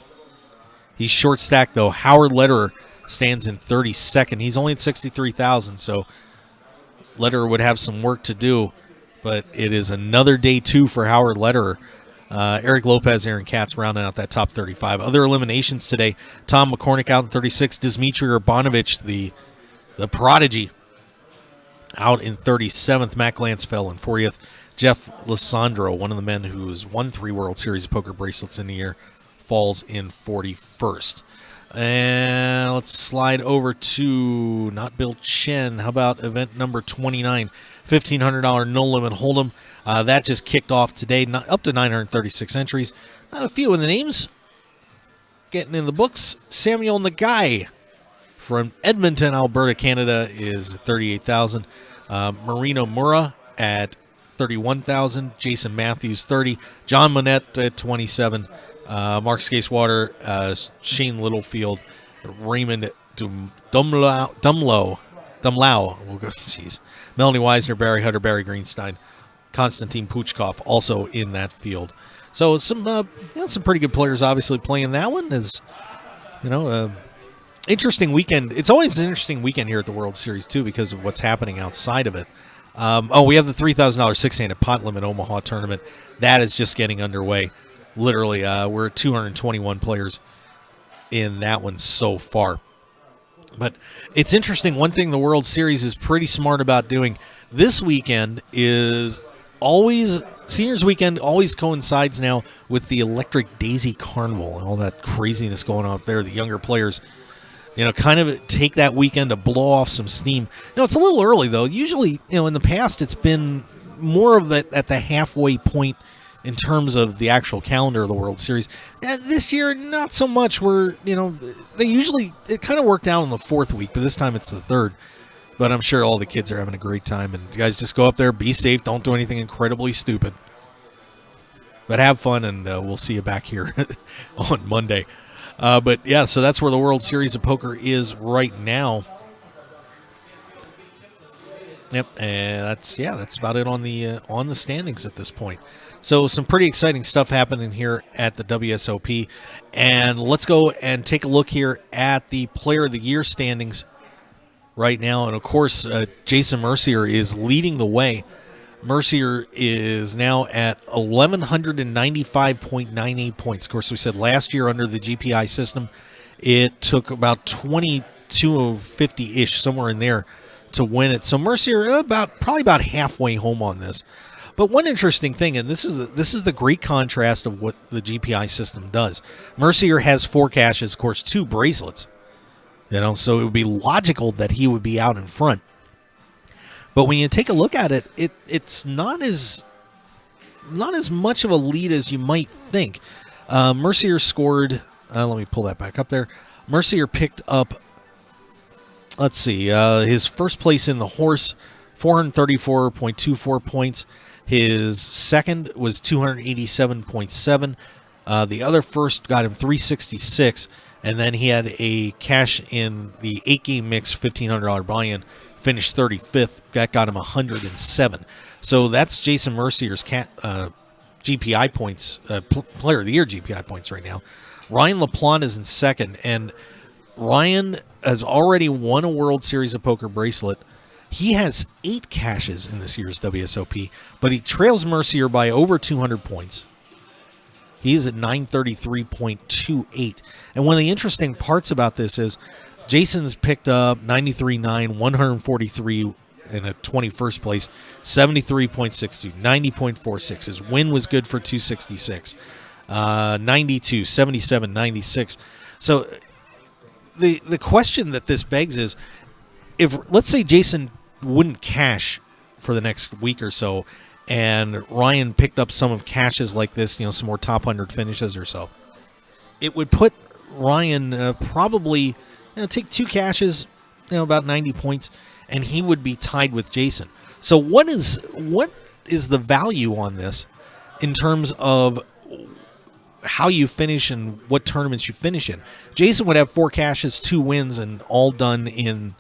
he's short stacked though. Howard Lederer stands in 32nd. He's only at 63,000, so Lederer would have some work to do. But it is another day two for Howard Lederer. Eric Lopez, Aaron Katz rounding out that top 35. Other eliminations today: Tom McCormick out in 36. Dmitry Urbanovich, the prodigy, out in 37th. Matt Glantz fell in 40th. Jeff Lissandro, one of the men who's won 3 World Series of Poker bracelets in the year, falls in 41st. And let's slide over to not Bill Chen. How about event number 29, $1,500 no limit hold'em? That just kicked off today, up to 936 entries. A few of the names getting in the books. Samuel Nagai from Edmonton, Alberta, Canada, is 38,000. Marino Mura at 31,000. Jason Matthews, 30. John Monette at 27. Mark Skasewater, Shane Littlefield, Raymond Dumlau, jeez, Melanie Weisner, Barry Hutter, Barry Greenstein, Konstantin Puchkov also in that field. So some pretty good players obviously playing that one. Is interesting weekend. It's always an interesting weekend here at the World Series too because of what's happening outside of it. We have the $3,000 six-handed pot limit Omaha tournament that is just getting underway. Literally, we're 221 players in that one so far. But it's interesting. One thing the World Series is pretty smart about doing this weekend is always, Seniors Weekend always coincides now with the Electric Daisy Carnival and all that craziness going on up there. The younger players, kind of take that weekend to blow off some steam. It's a little early, though. Usually, in the past, it's been more of that at the halfway point in terms of the actual calendar of the World Series. This year, not so much. It kind of worked out in the 4th week, but this time it's the 3rd. But I'm sure all the kids are having a great time, and you guys just go up there, be safe, don't do anything incredibly stupid. But have fun, and we'll see you back here on Monday. But yeah, so that's where the World Series of Poker is right now. Yep, and that's about it on the standings at this point. So some pretty exciting stuff happening here at the WSOP. And let's go and take a look here at the Player of the Year standings right now. And, of course, Jason Mercier is leading the way. Mercier is now at 1,195.98 points. Of course, we said last year under the GPI system, it took about 2250-ish, somewhere in there, to win it. So Mercier probably about halfway home on this. But one interesting thing, and this is the great contrast of what the GPI system does. Mercier has 4 caches, of course, 2 bracelets. So it would be logical that he would be out in front. But when you take a look at it, it's not as much of a lead as you might think. Mercier scored. Let me pull that back up there. Mercier picked up. Let's see. His first place in the horse, 434.24 points. His second was 287.7. The other first got him 366, and then he had a cash in the 8-game mix, $1,500 buy-in, finished 35th. That got him 107. So that's Jason Mercier's GPI points, Player of the Year GPI points right now. Ryan LaPlante is in second, and Ryan has already won a World Series of Poker bracelet. He has 8 caches in this year's WSOP, but he trails Mercier by over 200 points. He's at 933.28. And one of the interesting parts about this is Jason's picked up 93.9, 143 in a 21st place, 73.62, 90.46. His win was good for 266, 92, 77, 96. So the question that this begs is, if let's say Jason wouldn't cash for the next week or so, and Ryan picked up some of Cash's like this, some more top 100 finishes or so, it would put Ryan probably take 2 Cash's, about 90 points, and he would be tied with Jason. So what is the value on this in terms of how you finish and what tournaments you finish in? Jason would have 4 Cash's, 2 wins, and all done in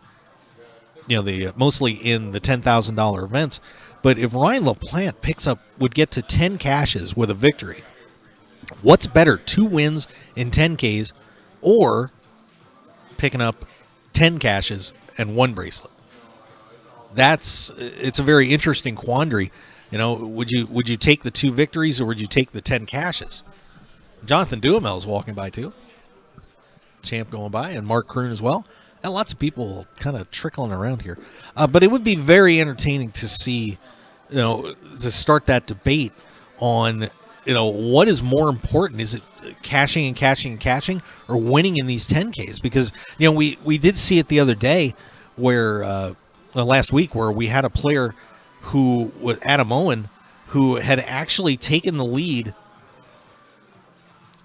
mostly in the $10,000 events. But if Ryan LaPlante would get to 10 Cash's with a victory, what's better, 2 wins in 10Ks or picking up 10 Cash's and 1 bracelet? It's a very interesting quandary. Would you take the 2 victories or would you take the 10 Cash's? Jonathan Duhamel's walking by too. Champ going by, and Mark Kroon as well. And lots of people kind of trickling around here. But it would be very entertaining to see, to start that debate on, what is more important? Is it cashing and cashing and catching, or winning in these 10Ks? Because, we did see it the other day where, last week, where we had a player who was Adam Owen, who had actually taken the lead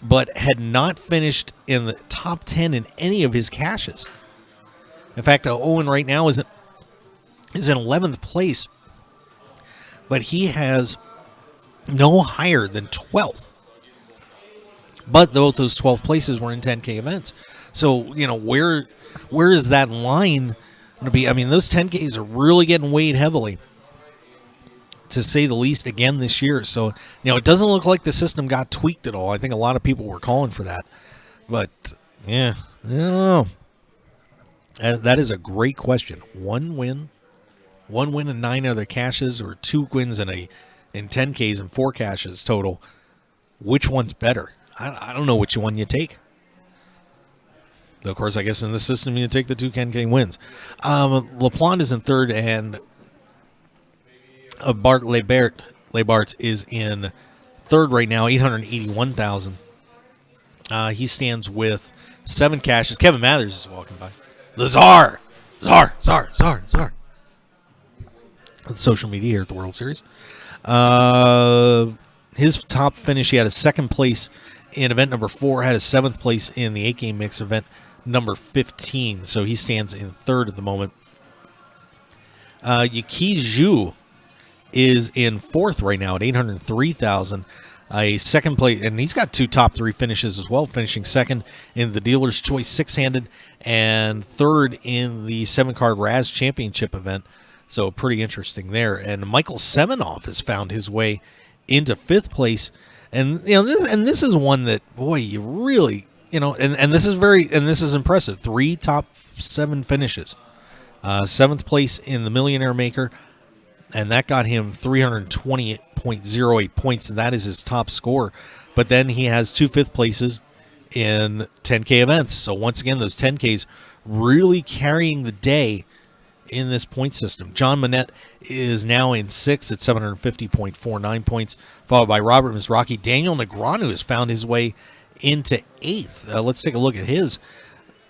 but had not finished in the top 10 in any of his Cash's. In fact, Owen right now is in 11th place, but he has no higher than 12th. But both those 12 places were in 10K events. So, where is that line going to be? I mean, those 10Ks are really getting weighed heavily, to say the least, again this year. So, it doesn't look like the system got tweaked at all. I think a lot of people were calling for that. But, yeah, I don't know. That is a great question. 1 win in 9 other Cash's, or 2 wins in 10Ks and 4 Cash's total. Which one's better? I don't know which one you take. Of course, I guess in this system you take the 2 10K wins. LaPlante is in 3rd, and Bart Lebart is in 3rd right now, 881,000. He stands with 7 Cash's. Kevin Mathers is walking by. The Czar. The social media here at the World Series. His top finish, he had a 2nd place in event number 4, had a 7th place in the 8-game mix event number 15. So he stands in 3rd at the moment. Yuki Zhu is in 4th right now at 803,000. A 2nd place, and he's got 2 top 3 finishes as well, finishing 2nd in the Dealer's Choice 6-handed and 3rd in the 7-card Raz Championship event. So pretty interesting there. And Michael Semenoff has found his way into 5th place. And this is one that, boy, you really, and this is impressive. 3 top 7 finishes. 7th place in the Millionaire Maker, and that got him 328.08 points, and that is his top score. But then he has 2 5th places in 10K events. So once again, those 10Ks really carrying the day in this point system. John Monette is now in 6th at 750.49 points, followed by Robert Mizraki. Daniel Negreanu has found his way into 8th. Let's take a look at his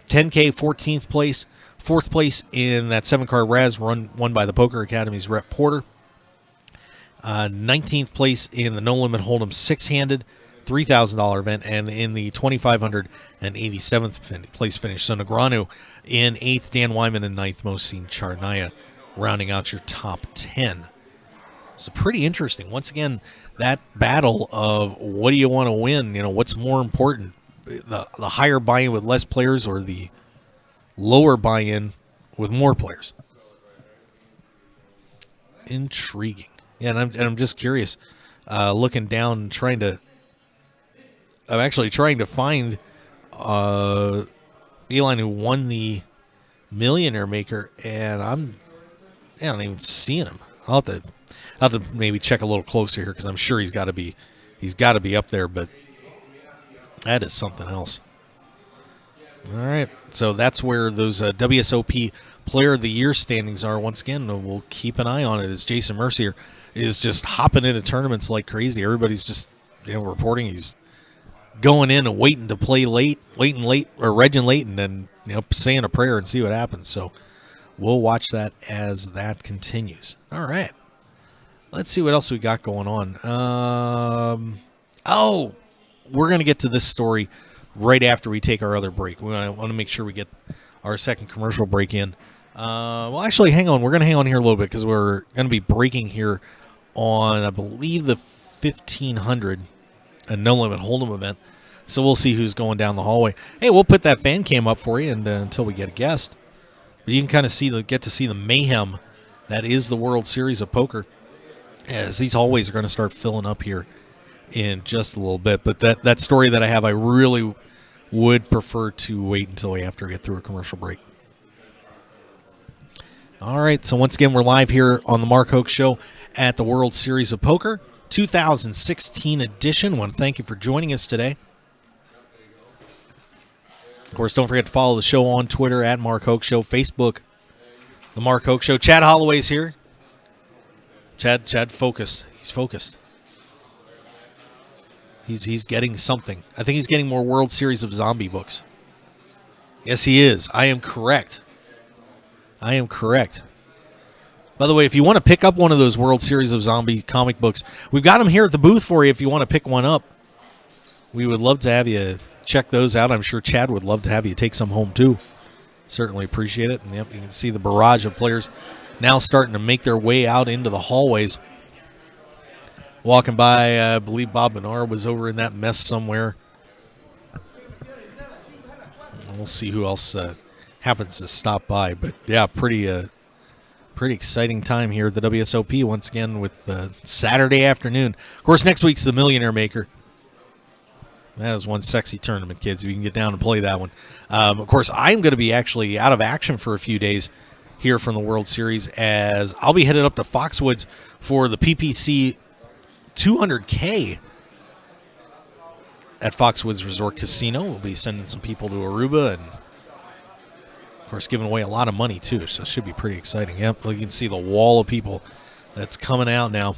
10K 14th place. 4th place in that 7-card Raz won by the Poker Academy's Rhett Porter. 19th place in the No Limit Hold'em 6-handed $3,000 event, and in the 2,587th place finish. So Negreanu in 8th, Dan Wyman in 9th, Mohsin Charnaya rounding out your top 10. So pretty interesting. Once again, that battle of what do you want to win? What's more important, the higher buy-in with less players or the lower buy-in with more players? Intriguing. Yeah, and I'm just curious, looking down, I'm actually trying to find Beeline, who won the Millionaire Maker, and I don't even see him. I'll have to maybe check a little closer here, because I'm sure he's got to be up there, but that is something else. All right, so that's where those WSOP Player of the Year standings are. Once again, we'll keep an eye on it as Jason Mercier is just hopping into tournaments like crazy. Everybody's just reporting he's going in and waiting to play late, or Regin late, and then saying a prayer and see what happens. So we'll watch that as that continues. All right. Let's see what else we got going on. We're going to get to this story right after we take our other break. We want to make sure we get our second commercial break in. Well, actually, hang on. We're going to hang on here a little bit because we're going to be breaking here on, I believe, the 1500 a No Limit Hold'em event. So we'll see who's going down the hallway. Hey, we'll put that fan cam up for you until we get a guest. But you can kind of get to see the mayhem that is the World Series of Poker, as these hallways are going to start filling up here in just a little bit. But that story that I have, I really would prefer to wait until after we get through a commercial break. All right, so once again, we're live here on the Mark Hoke Show at the World Series of Poker 2016 edition. I want to thank you for joining us today. Of course, don't forget to follow the show on Twitter at Mark Hoke Show, Facebook, the Mark Hoke Show. Chad Holloway's here. Chad focused. He's focused. He's getting something. I think he's getting more World Series of Zombie books. Yes, he is. I am correct. By the way, if you want to pick up one of those World Series of Zombie comic books, we've got them here at the booth for you if you want to pick one up. We would love to have you check those out. I'm sure Chad would love to have you take some home too. Certainly appreciate it. And yep, you can see the barrage of players now starting to make their way out into the hallways. Walking by, I believe Bob Bernard was over in that mess somewhere. We'll see who else happens to stop by. But yeah, pretty exciting time here at the WSOP once again with Saturday afternoon. Of course, next week's the Millionaire Maker. That is one sexy tournament, kids, if you can get down and play that one. Of course, I'm going to be actually out of action for a few days here from the World Series, as I'll be headed up to Foxwoods for the PPC 200K at Foxwoods Resort Casino. We'll be sending some people to Aruba and, of course, giving away a lot of money, too, so it should be pretty exciting. Yep, you can see the wall of people that's coming out now.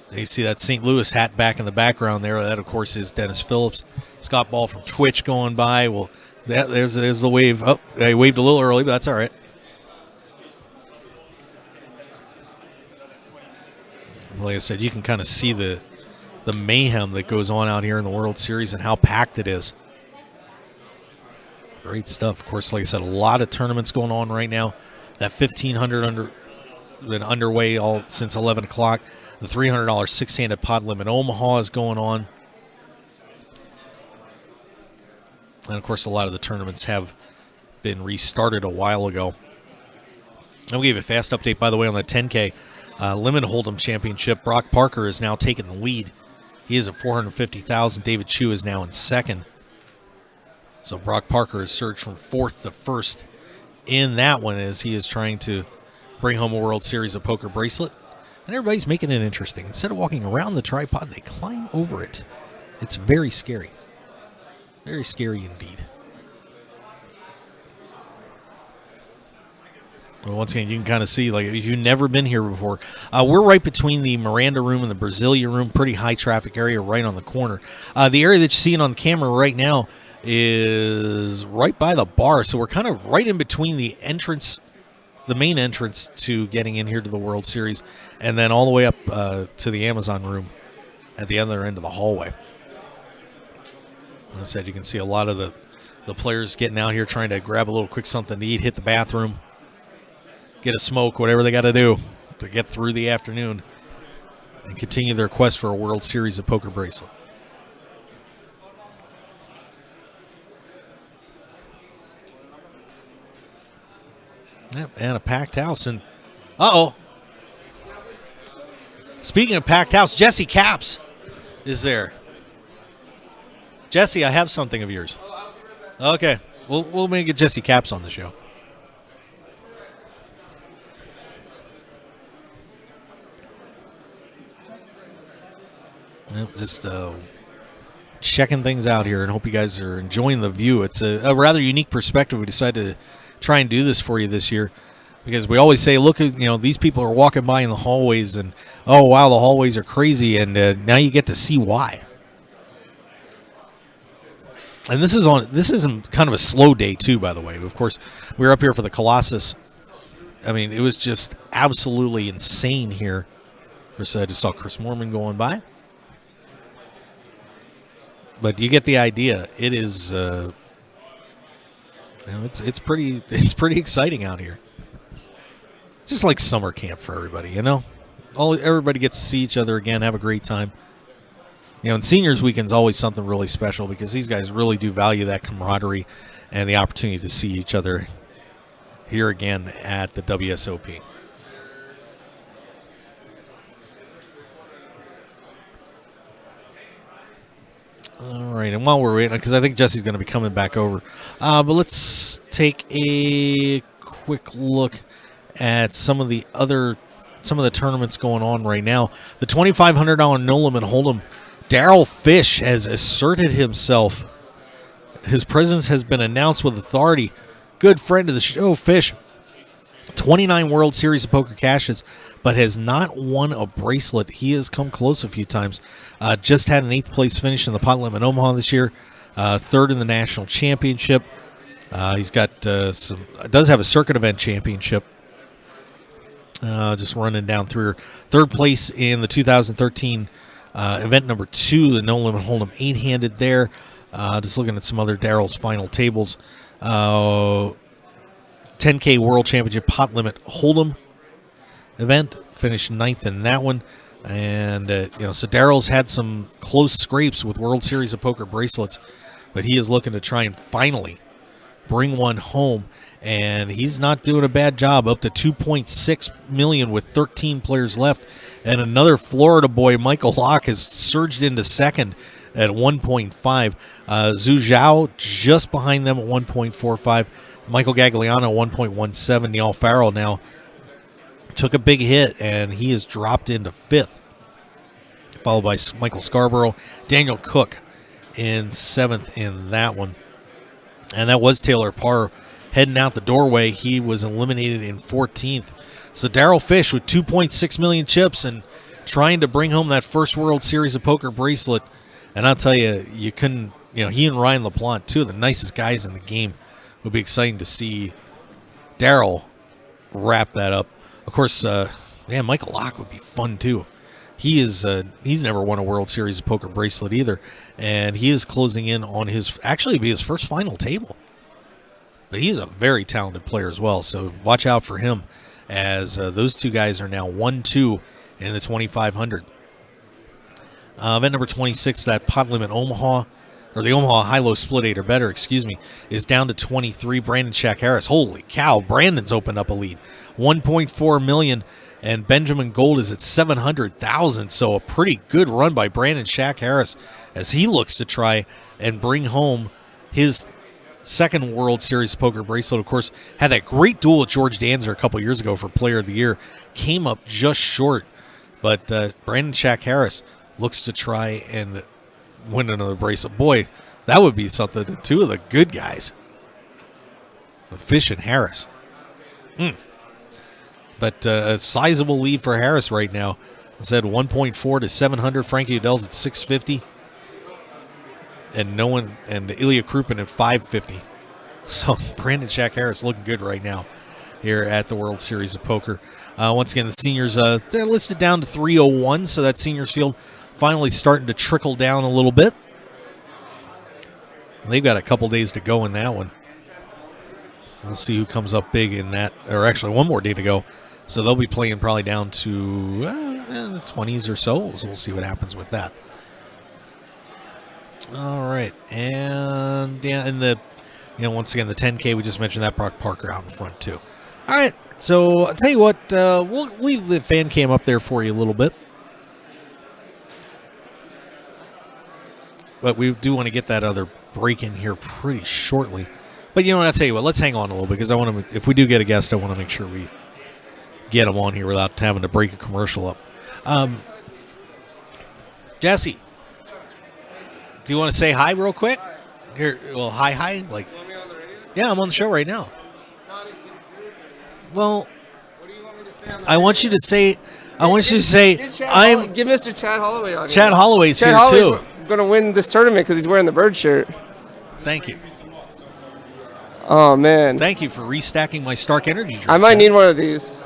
You see that St. Louis hat back in the background there. That, of course, is Dennis Phillips. Scott Ball from Twitch going by. Well, there's the wave. Oh, I waved a little early, but that's all right. Like I said, you can kind of see the mayhem that goes on out here in the World Series and how packed it is. Great stuff. Of course, like I said, a lot of tournaments going on right now. That 1,500 been underway all since 11 o'clock. The $300 six-handed pot limit Omaha is going on. And, of course, a lot of the tournaments have been restarted a while ago. I'll give you a fast update, by the way, on the 10K Limited Hold'em Championship. Brock Parker is now taking the lead. He is at $450,000. David Chu is now in second. So Brock Parker has surged from fourth to first in that one as he is trying to bring home a World Series of Poker bracelet. And everybody's making it interesting. Instead of walking around the tripod, they climb over it. It's very scary. Very scary indeed. Well, once again, you can kind of see, like, if you've never been here before, we're right between the Miranda room and the Brasilia room, pretty high traffic area right on the corner. The area that you're seeing on the camera right now is right by the bar, so we're kind of right in between the entrance, the main entrance to getting in here to the World Series, and then all the way up to the Amazon room at the other end of the hallway. As I said, you can see a lot of the players getting out here trying to grab a little quick something to eat, hit the bathroom, get a smoke, whatever they got to do to get through the afternoon and continue their quest for a World Series of Poker bracelet. Yep, and a packed house. And speaking of packed house, Jesse Caps is there. Jesse, I have something of yours. Okay, we'll maybe get Jesse Caps on the show. Yep, just checking things out here, and hope you guys are enjoying the view. It's a rather unique perspective. We decided to try and do this for you this year, because we always say, look, these people are walking by in the hallways, and oh wow, the hallways are crazy, and now you get to see why. And this is kind of a slow day too, by the way. Of course, we were up here for the Colossus I mean, it was just absolutely insane here. First, I just saw Chris Moorman going by. But you get the idea. It is, it's pretty exciting out here. It's just like summer camp for everybody, you know? Everybody gets to see each other again, have a great time. You know, and Seniors Weekend is always something really special because these guys really do value that camaraderie and the opportunity to see each other here again at the WSOP. All right, and while we're waiting, because I think Jesse's going to be coming back over, but let's take a quick look at some of the tournaments going on right now. The $2,500 No Limit Hold'em, Darryl Fish has asserted himself. His presence has been announced with authority. Good friend of the show, Fish. 29 World Series of Poker cashes, but has not won a bracelet. He has come close a few times. Just had an 8th place finish in the Pot Limit Omaha this year. 3rd in the National Championship. He's got does have a Circuit Event Championship. Just running down through here. 3rd place in the 2013 event number 2, the No Limit Hold'em 8-handed there. Just looking at some other Darryl's final tables. 10K World Championship Pot Limit Hold'em event. Finished 9th in that one. And, so Darryl's had some close scrapes with World Series of Poker bracelets, but he is looking to try and finally bring one home. And he's not doing a bad job, up to $2.6 million with 13 players left. And another Florida boy, Michael Locke, has surged into second at 1.5. Zhu Zhao just behind them at 1.45. Michael Gagliano 1.17. Neil Farrell now took a big hit, and he has dropped into 5th, followed by Michael Scarborough. Daniel Cook in 7th in that one. And that was Taylor Parr heading out the doorway. He was eliminated in 14th. So Darryl Fish with 2.6 million chips and trying to bring home that first World Series of Poker bracelet. And I'll tell you, you couldn't, he and Ryan LaPlante, two of the nicest guys in the game. It would be exciting to see Darryl wrap that up. Of course, Michael Locke would be fun too. He's never won a World Series of Poker bracelet either, and he is closing in on his first final table. But he's a very talented player as well, so watch out for him as those two guys are now 1-2 in the 2,500. Event number 26, that Pot Limit Omaha, or the Omaha High-Low Split 8 or better, is down to 23. Brandon Shack Harris. Holy cow, Brandon's opened up a lead. 1.4 million, and Benjamin Gold is at 700,000. So a pretty good run by Brandon Shack Harris as he looks to try and bring home his second World Series poker bracelet. Of course, had that great duel with George Danzer a couple years ago for Player of the Year. Came up just short, but Brandon Shack Harris looks to try and win another bracelet. Boy, that would be something. The two of the good guys, Fish and Harris. But a sizable lead for Harris right now. I said 1.4 to 700. Frankie Adele's at 650. And Ilya Krupin at 550. So Brandon Shack Harris looking good right now here at the World Series of Poker. Once again, the seniors, they're listed down to 301, so that seniors field finally starting to trickle down a little bit. They've got a couple days to go in that one. We'll see who comes up big in that, or actually one more day to go. So they'll be playing probably down to the 20s or so. So we'll see what happens with that. All right, and once again, the 10K, we just mentioned that Brock Parker out in front too. All right, so I'll tell you what, we'll leave the fan cam up there for you a little bit. But we do want to get that other break in here pretty shortly. But you know what, I'll tell you what, let's hang on a little bit because I want to, if we do get a guest, I want to make sure we get them on here without having to break a commercial up. Jesse, do you want to say hi real quick? Here, well, hi. Like, yeah, I'm on the show right now. Well, I want you to say, give Mr. Chad Holloway on. Chad Holloway's here too. Going to win this tournament because he's wearing the bird shirt. Thank you. Oh, man. Thank you for restacking my Stark Energy drink. I might need one of these.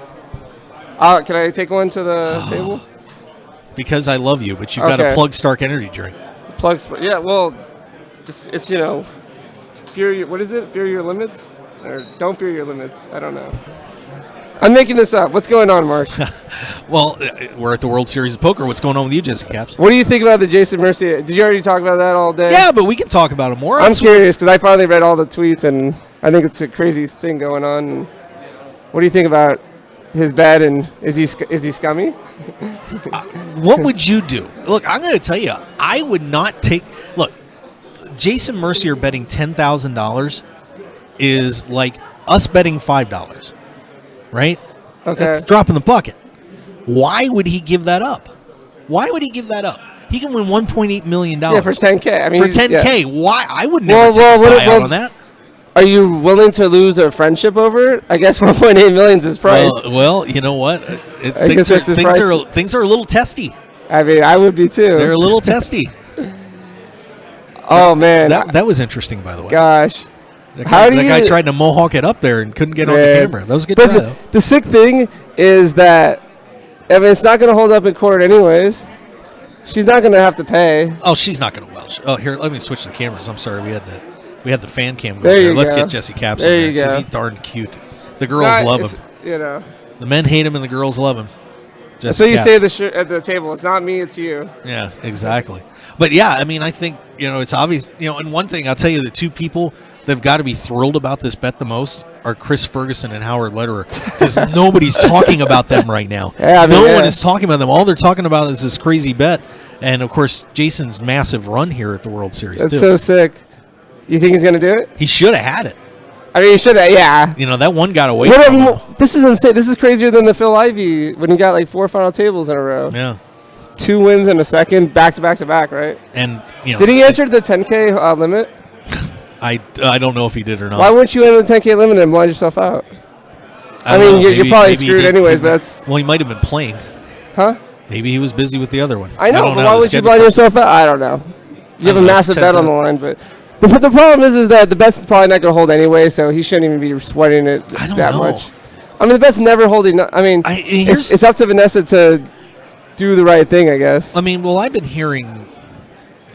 Can I take one to the table? Because I love you, but you've got to plug Stark Energy drink. Yeah, well, it's fear. What is it? Fear your limits, or don't fear your limits? I don't know. I'm making this up. What's going on, Mark? Well, we're at the World Series of Poker. What's going on with you, Jesse Caps? What do you think about the Jason Mercier? Did you already talk about that all day? Yeah, but we can talk about it more. I'm curious because I finally read all the tweets, and I think it's a crazy thing going on. What do you think about his bet, and is he scummy? What would you do? Look, I'm going to tell you, I would not take. Look, Jason Mercier betting $10,000 is like us betting $5, right? Okay. That's a drop in the bucket. Why would he give that up? Why would he give that up? He can win $1.8 million. Yeah, for $10K. I mean, for $10K, yeah. Why? I would never take a buyout on that. Are you willing to lose a friendship over it? I guess 1.8 million is his price. Well, you know what? Things are a little testy. I mean, I would be too. They're a little testy. Oh man, that was interesting, by the way. Gosh, that guy tried to mohawk it up there and couldn't get on the camera. That was a good try, though. The sick thing is that, I mean, it's not going to hold up in court anyways. She's not going to have to pay. Oh, she's not going to welch. Oh, here, let me switch the cameras. I'm sorry, we had the fan cam go there. Let's get Jesse Caps there in there because he's darn cute. The girls love him. You know, the men hate him and the girls love him. That's what you say at the table. It's not me, it's you. Yeah, exactly. But yeah, I mean, I think it's obvious. And one thing I'll tell you, the two people that've got to be thrilled about this bet the most are Chris Ferguson and Howard Lederer, because nobody's talking about them right now. Yeah, no one is talking about them. All they're talking about is this crazy bet, and of course Jason's massive run here at the World Series. That's too. So sick. You think he's going to do it? He should have had it. I mean, he should have, yeah. That one got away from him. This is insane. This is crazier than the Phil Ivey when he got like 4 final tables in a row. Yeah. 2 wins in a second, back to back to back, right? And did he enter the 10K limit? I don't know if he did or not. Why wouldn't you enter the 10K limit and blind yourself out? I mean, you're probably screwed anyways, but that's... Well, he might have been playing. Huh? Maybe he was busy with the other one. I know, but why would you blind yourself out? I don't know. You have a massive bet on the line, but... The problem is that the bet's probably not going to hold anyway, so he shouldn't even be sweating it that much. I mean, the bet's never holding. I mean, it's up to Vanessa to do the right thing, I guess. I mean, well, I've been hearing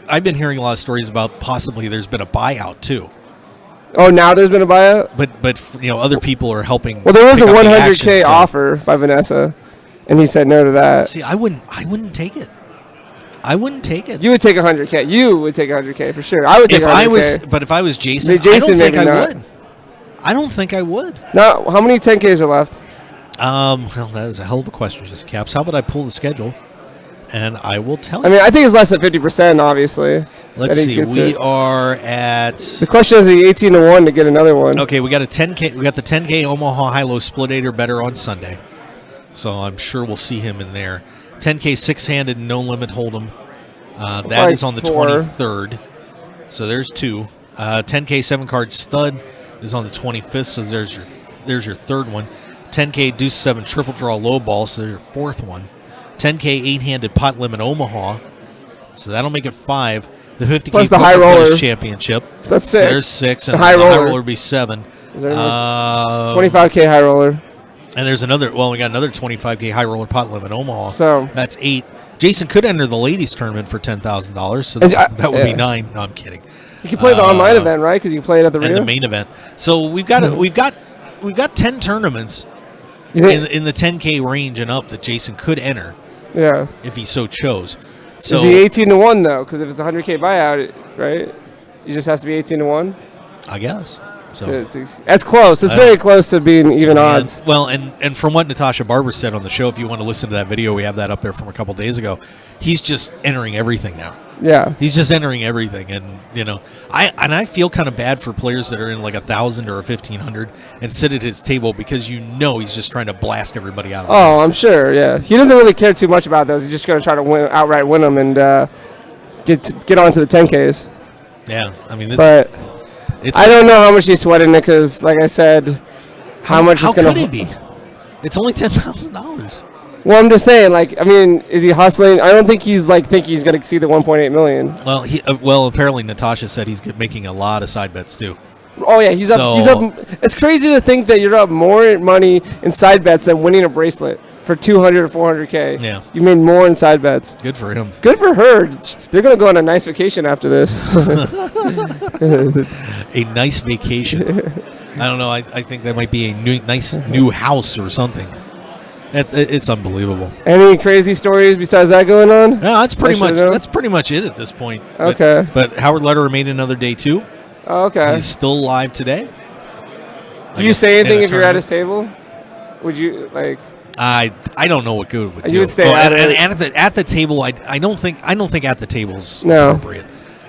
a lot of stories about possibly there's been a buyout too. Oh, now there's been a buyout? But other people are helping. Well, there was a 100K offer by Vanessa, and he said no to that. See, I wouldn't take it. I wouldn't take it. You would take 100K. You would take 100K for sure. I would take 100K. But if I was Jason, I don't think I would. I don't think I would. Now, how many 10Ks are left? Well, that is a hell of a question, Jesse Caps. How about I pull the schedule, and I will tell you. I mean, I think it's less than 50%, obviously. Let's see. We are at... The question is, 18-1 to get another one. Okay, we got a 10K. We got the 10K Omaha High-Low Split-8er better on Sunday, so I'm sure we'll see him in there. 10K six-handed no limit hold'em. That is on the 23rd. So there's 2. 10K 7-card stud is on the 25th. So there's your third one. 10K deuce 7 triple draw low ball. So there's your fourth one. 10K 8-handed pot limit Omaha. So that'll make it 5. The 50K plus the high roller championship. That's 6. So there's 6, and the high roller would be 7. 25K high roller. And there's another. Well, we got another 25K high roller pot limit Omaha. So that's 8. Jason could enter the ladies tournament for $10,000, so that would be 9. No, I'm kidding. You can play the online event, right? Because you can play it at the Rio. And the main event. So we've got 10 tournaments in the 10K range and up that Jason could enter. Yeah. If he so chose. So is he 18-1 though? Because if it's a 100K buyout, right? He just has to be 18-1. I guess. So that's close. It's very close to being even odds. Well, and from what Natasha Barber said on the show, if you want to listen to that video, we have that up there from a couple days ago. He's just entering everything now. Yeah, he's just entering everything, and I feel kind of bad for players that are in like 1,000 or 1,500 and sit at his table because he's just trying to blast everybody out. Oh, I'm sure. Yeah, he doesn't really care too much about those. He's just going to try to outright win them and get onto the 10Ks. Yeah, I mean, I don't know how much he's sweating it because, like I said, how much is going to... How could it be? It's only $10,000. Well, I'm just saying, is he hustling? I don't think he's going to exceed the 1.8 million. Well, apparently Natasha said he's making a lot of side bets too. Oh yeah, he's up. It's crazy to think that you're up more money in side bets than winning a bracelet for 200 or 400K. Yeah. You made more in side bets. Good for him. Good for her. They're gonna go on a nice vacation after this. A nice vacation. I don't know. I think that might be a nice new house or something. It's unbelievable. Any crazy stories besides that going on? No, that's pretty much it at this point. Okay. But Howard Lederer made another day too. Oh, okay. He's still alive today. Do you say anything if you're at his table? Would you like? I don't know what good would do. You would stay at the table. I don't think at the table's appropriate.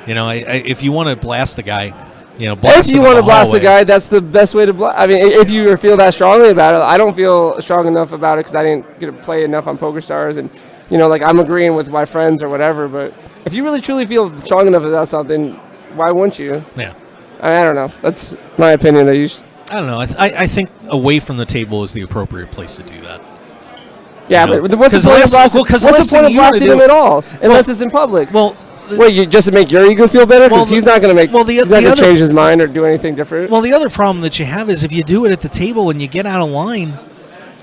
You know, if you want to blast the guy, blast if you want to blast the guy, that's the best way to blast. I mean, if you feel that strongly about it, I don't feel strong enough about it because I didn't get to play enough on PokerStars, and like I'm agreeing with my friends or whatever. But if you really truly feel strong enough about something, why wouldn't you? Yeah. I don't know. That's my opinion. That you. I don't know. I think away from the table is the appropriate place to do that. Yeah, but what's the point of blasting him at all, unless it's in public? Well. Wait, you just to make your ego feel better? Because he's not going to he's not going to change his mind or do anything different. Well, the other problem that you have is if you do it at the table and you get out of line,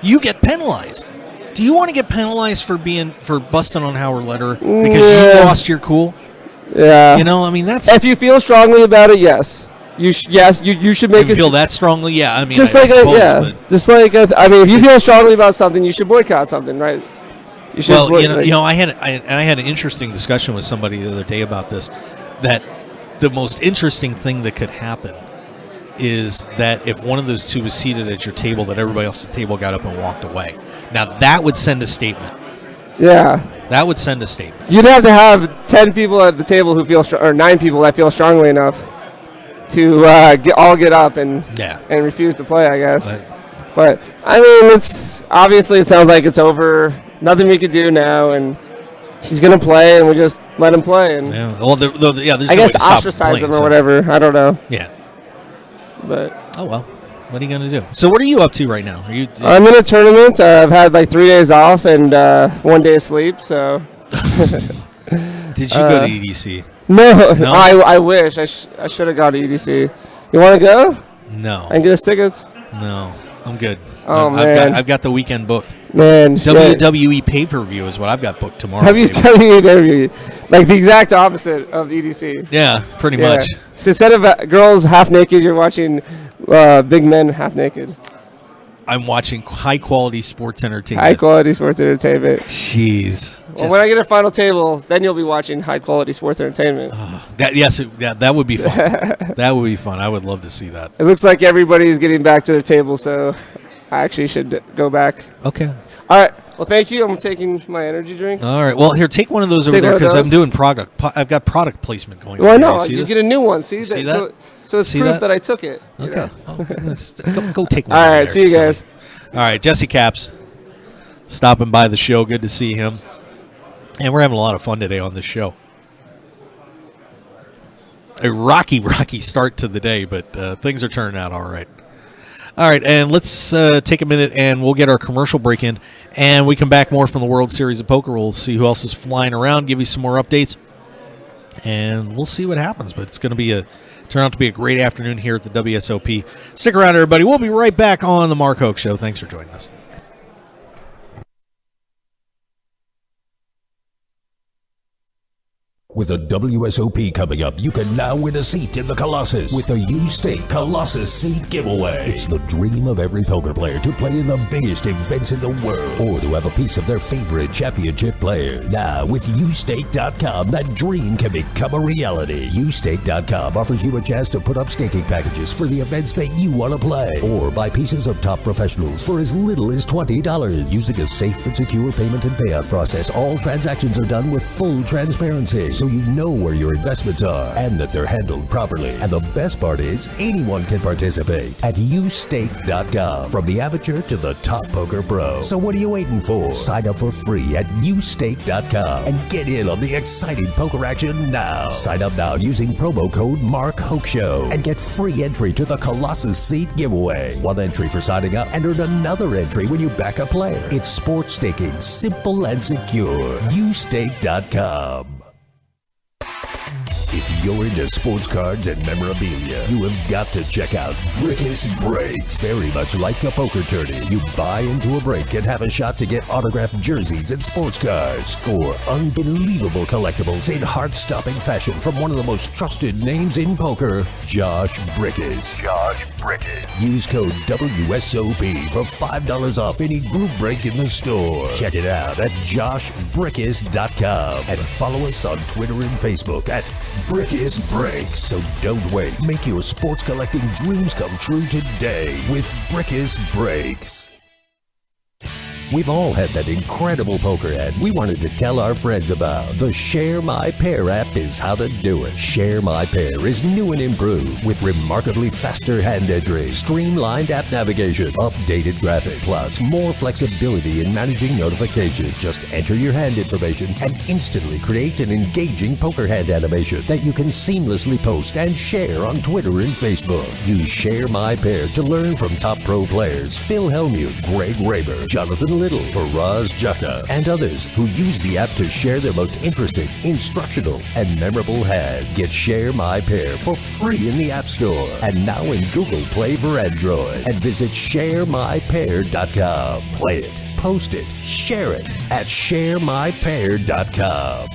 you get penalized. Do you want to get penalized for busting on Howard Lederer because you lost your cool? Yeah. I mean, that's... If you feel strongly about it, yes. You should make it... feel that strongly? Yeah, I mean, just I suppose, if you feel strongly about something, you should boycott something, right? I had an interesting discussion with somebody the other day about this, that the most interesting thing that could happen is that if one of those two was seated at your table, that everybody else at the table got up and walked away. Now, that would send a statement. Yeah. That would send a statement. You'd have to have 10 people at the table who feel or 9 people that feel strongly enough to get up and refuse to play, I guess. But I mean, it sounds like it's over. Nothing we could do now, and he's gonna play, and we just let him play. And there's I guess ostracize him or whatever. I don't know. Yeah. But what are you gonna do? So what are you up to right now? I'm in a tournament. I've had like 3 days off and 1 day of sleep. So. Did you go to EDC? No? I wish I should have gone to EDC. You want to go? No. And get us tickets? No, I'm good. Oh man, I've got the weekend booked. Man, WWE pay-per-view is what I've got booked tomorrow. WWE pay-per-view, like the exact opposite of EDC. Yeah, pretty much. So instead of girls half naked, you're watching big men half naked. I'm watching high-quality sports entertainment. High-quality sports entertainment. Jeez. Well, when I get a final table, then you'll be watching high-quality sports entertainment. That would be fun. That would be fun. I would love to see that. It looks like everybody's getting back to their table, so I actually should go back. Okay. All right. Well, thank you. I'm taking my energy drink. All right. Well, here, take one of those over there because I'm doing product. I've got product placement going on. Well, I know. You get a new one. See that? So it's proof that I took it. Okay. Go take one. All right. See you guys. All right. Jesse Caps stopping by the show. Good to see him. And we're having a lot of fun today on this show. A rocky start to the day, but things are turning out all right. All right, and let's take a minute, and we'll get our commercial break in, and we come back more from the World Series of Poker. We'll see who else is flying around, give you some more updates, and we'll see what happens. But it's going to turn out to be a great afternoon here at the WSOP. Stick around, everybody. We'll be right back on the Mark Hoke Show. Thanks for joining us. With a WSOP coming up, you can now win a seat in the Colossus with a U-Stake Colossus seat giveaway. It's the dream of every poker player to play in the biggest events in the world or to have a piece of their favorite championship players. Now, with Ustake.com, that dream can become a reality. Ustake.com offers you a chance to put up staking packages for the events that you want to play or buy pieces of top professionals for as little as $20. Using a safe and secure payment and payout process, all transactions are done with full transparency, so you know where your investments are and that they're handled properly. And the best part is, anyone can participate at Ustake.com, from the amateur to the top poker pro. So what are you waiting for? Sign up for free at Ustake.com and get in on the exciting poker action now. Sign up now using promo code Mark Hoke Show and get free entry to the Colossus seat giveaway. One entry for signing up and earn another entry when you back a player. It's sports staking, simple and secure. Ustake.com. If you're into sports cards and memorabilia, you have got to check out Brickus Breaks. Very much like a poker tourney, you buy into a break and have a shot to get autographed jerseys and sports cards. Score unbelievable collectibles in heart-stopping fashion from one of the most trusted names in poker, Josh Brickus. Josh Brickus. Use code WSOP for $5 off any group break in the store. Check it out at joshbrickus.com and follow us on Twitter and Facebook at Brickus Breaks. So don't wait. Make your sports collecting dreams come true today with Brickus Breaks. We've all had that incredible poker ad we wanted to tell our friends about. The Share My Pair app is how to do it. Share My Pair is new and improved with remarkably faster hand entry, streamlined app navigation, updated graphics, plus more flexibility in managing notifications. Just enter your hand information and instantly create an engaging poker hand animation that you can seamlessly post and share on Twitter and Facebook. Use Share My Pair to learn from top pro players Phil Hellmuth, Greg Raber, Jonathan Little, Faraz Jaka, and others who use the app to share their most interesting, instructional, and memorable hands. Get Share My Pair for free in the App Store and now in Google Play for Android. And visit sharemypair.com. Play it, post it, share it at sharemypair.com.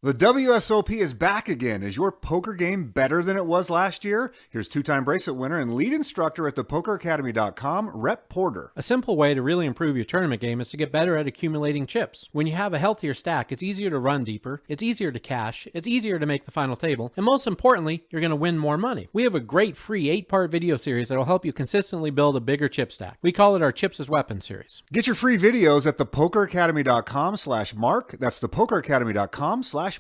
The WSOP is back again. Is your poker game better than it was last year? Here's two-time bracelet winner and lead instructor at thepokeracademy.com, Rep Porter. A simple way to really improve your tournament game is to get better at accumulating chips. When you have a healthier stack, it's easier to run deeper, it's easier to cash, it's easier to make the final table, and most importantly, you're going to win more money. We have a great free 8-part video series that will help you consistently build a bigger chip stack. We call it our Chips as Weapons series. Get your free videos at thepokeracademy.com/Mark. That's thepokeracademy.com/Mark.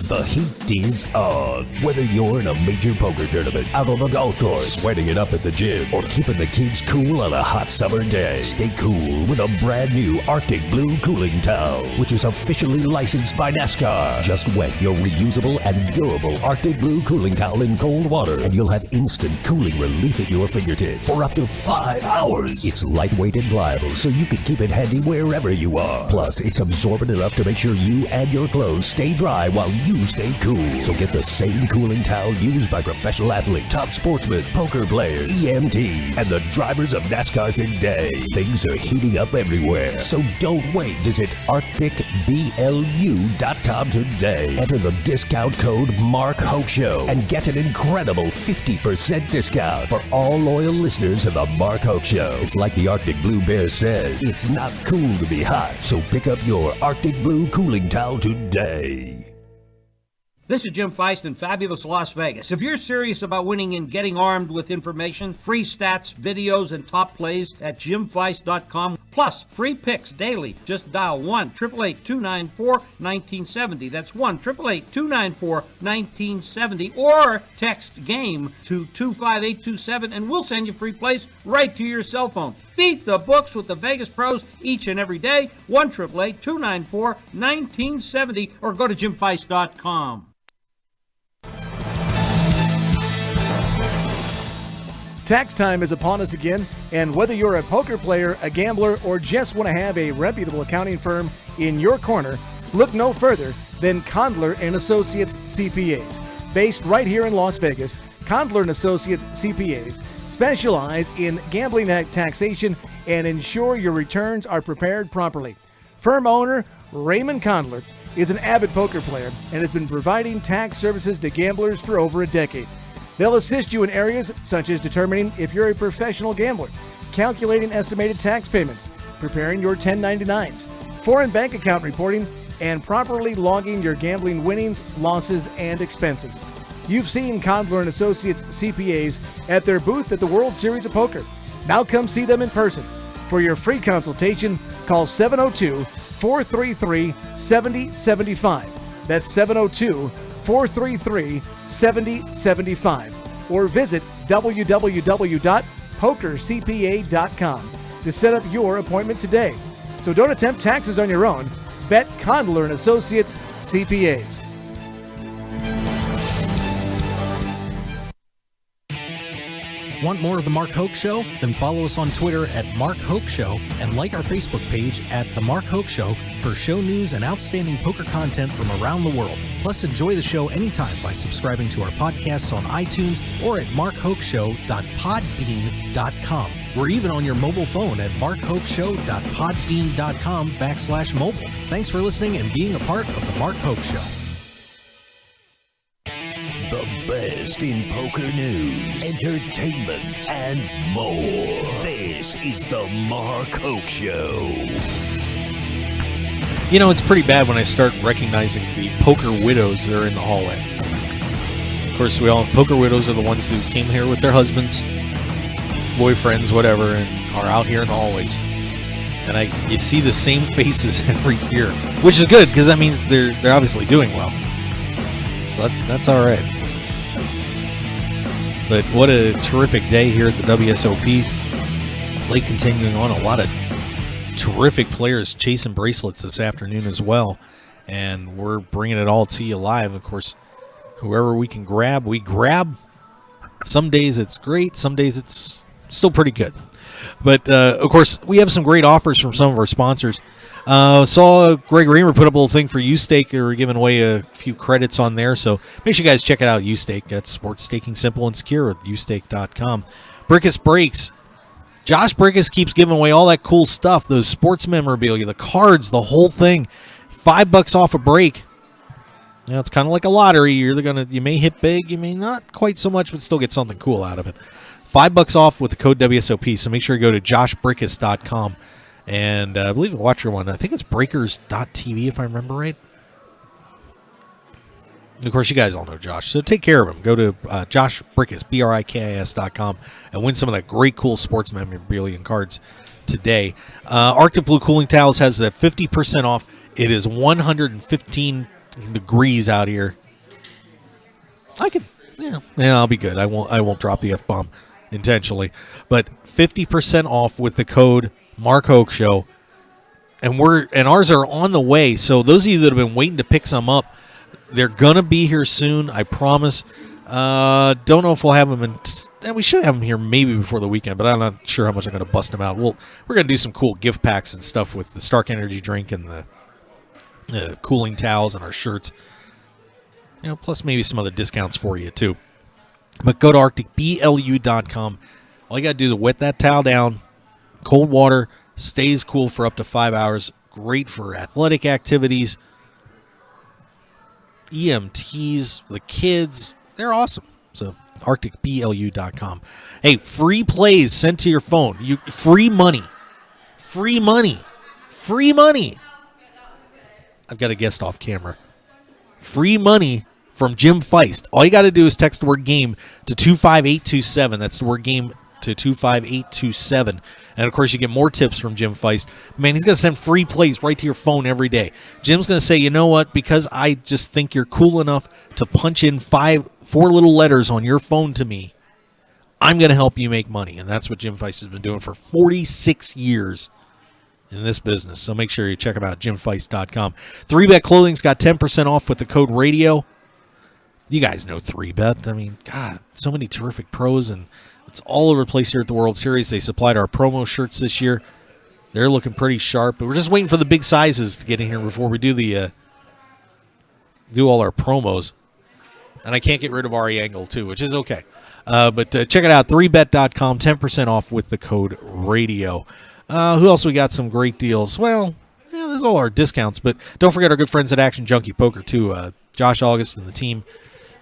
The heat is on. Whether you're in a major poker tournament, out on a golf course, sweating it up at the gym, or keeping the kids cool on a hot summer day, stay cool with a brand new Arctic Blue cooling towel, which is officially licensed by NASCAR. Just wet your reusable and durable Arctic Blue cooling towel in cold water, and you'll have instant cooling relief at your fingertips for up to 5 hours. It's lightweight and pliable, so you can keep it handy wherever you are. Plus, it's absorbent enough to make sure you and your clothes stay dry while you stay cool. So get the same cooling towel used by professional athletes, top sportsmen, poker players, EMTs, and the drivers of NASCAR today. Things are heating up everywhere, so don't wait. Visit ArcticBLU.com today. Enter the discount code Mark Hoke Show and get an incredible 50% discount for all loyal listeners of the Mark Hoke Show. It's like the Arctic Blue Bear says, it's not cool to be hot, so pick up your Arctic Blue cooling towel today. This is Jim Feist in fabulous Las Vegas. If you're serious about winning and getting armed with information, free stats, videos, and top plays at jimfeist.com, plus free picks daily, just dial 1-888-294-1970. That's 1-888-294-1970, or text GAME to 25827, and we'll send you free plays right to your cell phone. Beat the books with the Vegas pros each and every day. 1-888-294-1970, or go to jimfeist.com. Tax time is upon us again, and whether you're a poker player, a gambler, or just want to have a reputable accounting firm in your corner, look no further than Condler & Associates CPAs. Based right here in Las Vegas, Condler & Associates CPAs specialize in gambling taxation and ensure your returns are prepared properly. Firm owner Raymond Condler is an avid poker player and has been providing tax services to gamblers for over a decade. They'll assist you in areas such as determining if you're a professional gambler, calculating estimated tax payments, preparing your 1099s, foreign bank account reporting, and properly logging your gambling winnings, losses, and expenses. You've seen Condler & Associates CPAs at their booth at the World Series of Poker. Now come see them in person. For your free consultation, call 702-433-7075. That's 702-433-7075. Or visit www.pokercpa.com to set up your appointment today. So don't attempt taxes on your own. Bet Condler & Associates CPAs. Want more of The Mark Hoke Show? Then follow us on Twitter at Mark Hoke Show and like our Facebook page at The Mark Hoke Show for show news and outstanding poker content from around the world. Plus, enjoy the show anytime by subscribing to our podcasts on iTunes or at markhokeshow.podbean.com. We're even on your mobile phone at markhokeshow.podbean.com/mobile. Thanks for listening and being a part of The Mark Hoke Show. The best in poker news, entertainment, and more. This is the Mark Hoke Show. You know, it's pretty bad when I start recognizing the poker widows that are in the hallway. Of course, we all poker widows are the ones who came here with their husbands, boyfriends, whatever, and are out here in the hallways. And you see the same faces every year, which is good because that means they're obviously doing well. So that's all right. But what a terrific day here at the WSOP. Play continuing on. A lot of terrific players chasing bracelets this afternoon as well. And we're bringing it all to you live. Of course, whoever we can grab, we grab. Some days it's great. Some days it's still pretty good. But, of course, we have some great offers from some of our sponsors. Saw Greg Reamer put up a little thing for U-Stake. They were giving away a few credits on there, so make sure you guys check it out, U-Stake. That's sports staking simple and secure with ustake.com. Brickus Breaks. Josh Brickus keeps giving away all that cool stuff, those sports memorabilia, the cards, the whole thing. $5 off a break. Now, it's kind of like a lottery. You may hit big, you may not quite so much, but still get something cool out of it. $5 off with the code WSOP, so make sure you go to joshbrickus.com. And I believe watch your one. I think it's breakers.tv if I remember right. Of course, you guys all know Josh, so take care of him. Go to Josh Brickus, BRIKIS.com, and win some of that great, cool sports memorabilia and cards today. Arctic Blue Cooling Towels has a 50% off. It is 115 degrees out here. Yeah, I'll be good. I won't drop the F-bomb intentionally. But 50% off with the code Mark Hoke Show, and ours are on the way. So those of you that have been waiting to pick some up, they're gonna be here soon. I promise. Don't know if we'll have them we should have them here maybe before the weekend, but I'm not sure how much I'm gonna bust them out. We're gonna do some cool gift packs and stuff with the Stark Energy drink and the cooling towels and our shirts. Plus maybe some other discounts for you too. But go to arcticblu.com. All you gotta do is wet that towel down. Cold water, stays cool for up to 5 hours. Great for athletic activities. EMTs, the kids, they're awesome. So, arcticblu.com. Hey, free plays sent to your phone. Free money. Free money. Free money. I've got a guest off camera. Free money from Jim Feist. All you got to do is text the word game to 25827. That's the word game to 25827. And, of course, you get more tips from Jim Feist. Man, he's going to send free plays right to your phone every day. Jim's going to say, you know what, because I just think you're cool enough to punch in four little letters on your phone to me, I'm going to help you make money. And that's what Jim Feist has been doing for 46 years in this business. So make sure you check him out, jimfeist.com. 3Bet Clothing's got 10% off with the code radio. You guys know 3Bet. I mean, God, so many terrific pros, and it's all over the place here at the World Series. They supplied our promo shirts this year. They're looking pretty sharp, but we're just waiting for the big sizes to get in here before we do do all our promos. And I can't get rid of Ari Angle, too, which is okay. But check it out, 3bet.com, 10% off with the code radio. Who else we got some great deals? Well, yeah, there's all our discounts, but don't forget our good friends at Action Junkie Poker, too. Josh August and the team,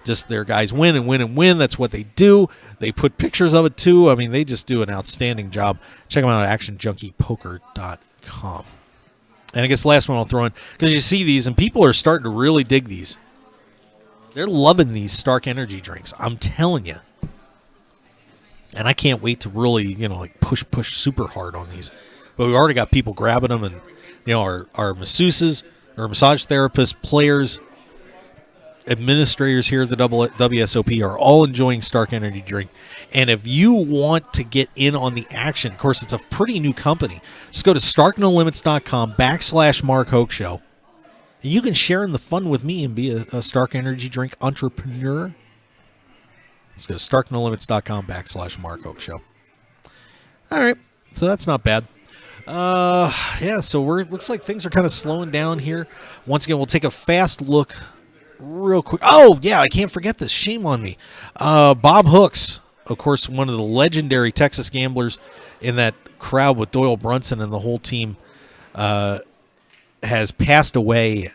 just their guys win and win and win. That's what they do. They put pictures of it, too. I mean, they just do an outstanding job. Check them out at actionjunkiepoker.com. And I guess the last one I'll throw in, because you see these, and people are starting to really dig these. They're loving these Stark Energy drinks. I'm telling you. And I can't wait to really, push super hard on these. But we've already got people grabbing them, and, our masseuses, our massage therapists, players, administrators here at the WSOP are all enjoying Stark Energy drink. And if you want to get in on the action, of course, it's a pretty new company. Just go to starknolimits.com/Mark Hoke Show. And you can share in the fun with me and be a Stark Energy drink entrepreneur. Let's go starknolimits.com/Mark Hoke Show. All right, so that's not bad. Yeah, so looks like things are kind of slowing down here. Once again, we'll take a fast look real quick. Oh, yeah, I can't forget this. Shame on me. Bob Hooks, of course, one of the legendary Texas gamblers in that crowd with Doyle Brunson and the whole team, has passed away.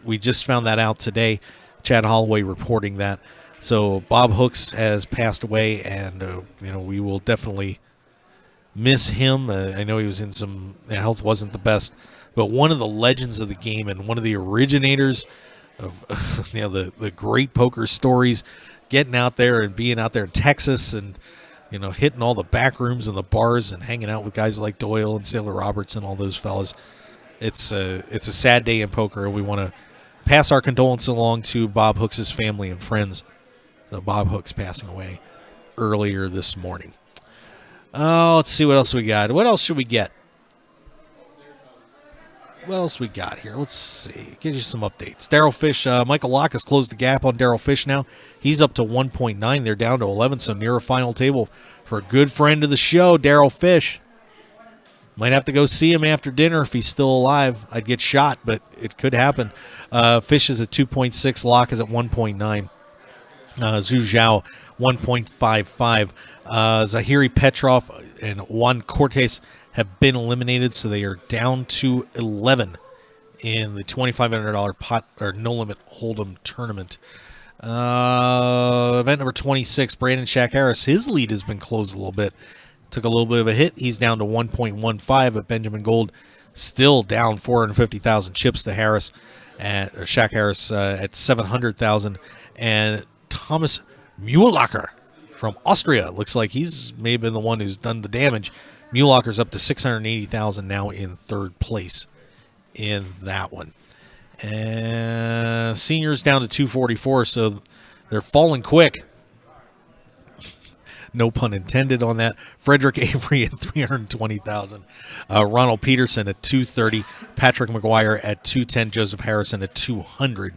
We just found that out today. Chad Holloway reporting that. So Bob Hooks has passed away, and we will definitely miss him. I know he was in some health wasn't the best, but one of the legends of the game and one of the originators of the great poker stories, getting out there and being out there in Texas and hitting all the back rooms and the bars and hanging out with guys like Doyle and Sailor Roberts and all those fellas. It's a sad day in poker, and we want to pass our condolences along to Bob Hooks' family and friends. So Bob Hooks passing away earlier this morning. Let's see what else we got. What else should we get? What else we got here? Let's see. Give you some updates. Daryl Fish, Michael Locke has closed the gap on Daryl Fish now. He's up to 1.9. They're down to 11, so near a final table for a good friend of the show, Daryl Fish. Might have to go see him after dinner if he's still alive. I'd get shot, but it could happen. Fish is at 2.6. Locke is at 1.9. Zhu Zhao, 1.55. Zahiri Petrov and Juan Cortes have been eliminated, so they are down to 11 in the $2,500 pot or no limit hold'em tournament. Event number 26, Brandon Shaq Harris. His lead has been closed a little bit. Took a little bit of a hit. He's down to 1.15, but Benjamin Gold still down 450,000 chips to Harris or Shaq Harris at 700,000, and Thomas Muehlacher from Austria. Looks like he's maybe been the one who's done the damage. Muehlacher's up to 680,000 now in third place in that one. And seniors down to 244, so they're falling quick. No pun intended on that. Frederick Avery at 320,000. Ronald Peterson at 230. Patrick McGuire at 210. Joseph Harrison at 200.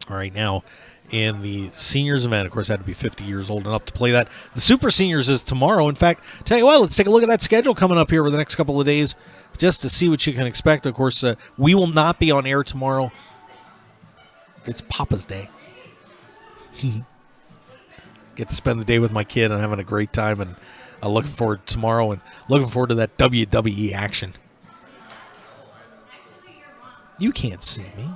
All right, now in the seniors event, of course, had to be 50 years old and up to play that. The super seniors is tomorrow. In fact, tell you what, let's take a look at that schedule coming up here over the next couple of days just to see what you can expect. Of course, we will not be on air tomorrow. It's Papa's Day. Get to spend the day with my kid and having a great time, and looking forward to tomorrow and looking forward to that WWE action. You can't see me.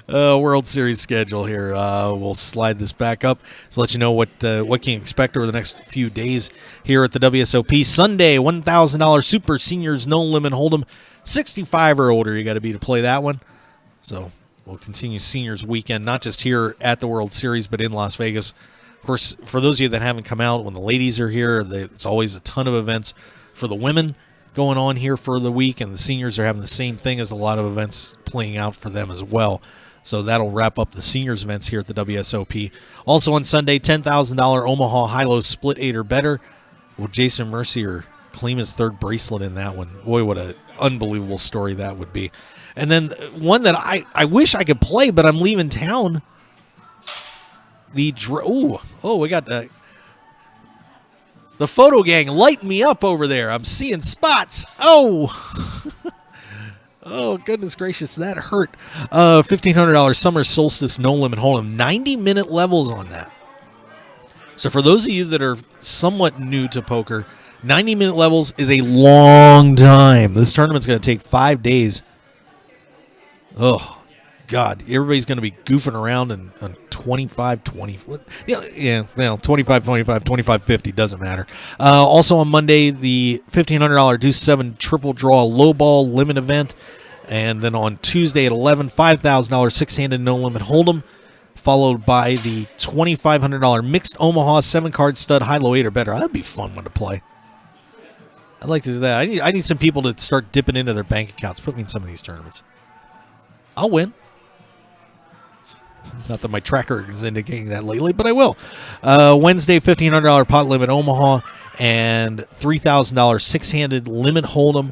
World Series schedule here. We'll slide this back up to let you know what you can expect over the next few days here at the WSOP. Sunday, $1,000 Super Seniors No Limit Hold'em. 65 or older you got to be to play that one. So we'll continue Seniors Weekend, not just here at the World Series, but in Las Vegas. Of course, for those of you that haven't come out, when the ladies are here, it's always a ton of events for the women going on here for the week, and the seniors are having the same thing as a lot of events playing out for them as well. So that'll wrap up the seniors events here at the WSOP. Also on Sunday, $10,000 Omaha High-Low Split 8 or better. Will Jason Mercier claim his third bracelet in that one? Boy, what an unbelievable story that would be. And then one that I wish I could play, but I'm leaving town. We got the photo gang lighting me up over there. I'm seeing spots. Oh, goodness gracious, that hurt. $1,500 Summer Solstice No Limit Hold'em. 90-minute levels on that. So for those of you that are somewhat new to poker, 90-minute levels is a long time. This tournament's going to take 5 days. Oh, God. Everybody's going to be goofing around on 25-20. Yeah, 25-25, 25-50, doesn't matter. Also on Monday, the $1,500 Deuce 7 Triple Draw Low Ball Limit Event. And then on Tuesday at 11, $5,000 Six-Handed No Limit Hold'em, followed by the $2,500 Mixed Omaha 7-Card Stud High-Low 8 or better. That'd be a fun one to play. I'd like to do that. I need some people to start dipping into their bank accounts. Put me in some of these tournaments. I'll win. Not that my tracker is indicating that lately, but I will. Wednesday, $1,500 Pot Limit Omaha and $3,000 Six-Handed Limit Hold'em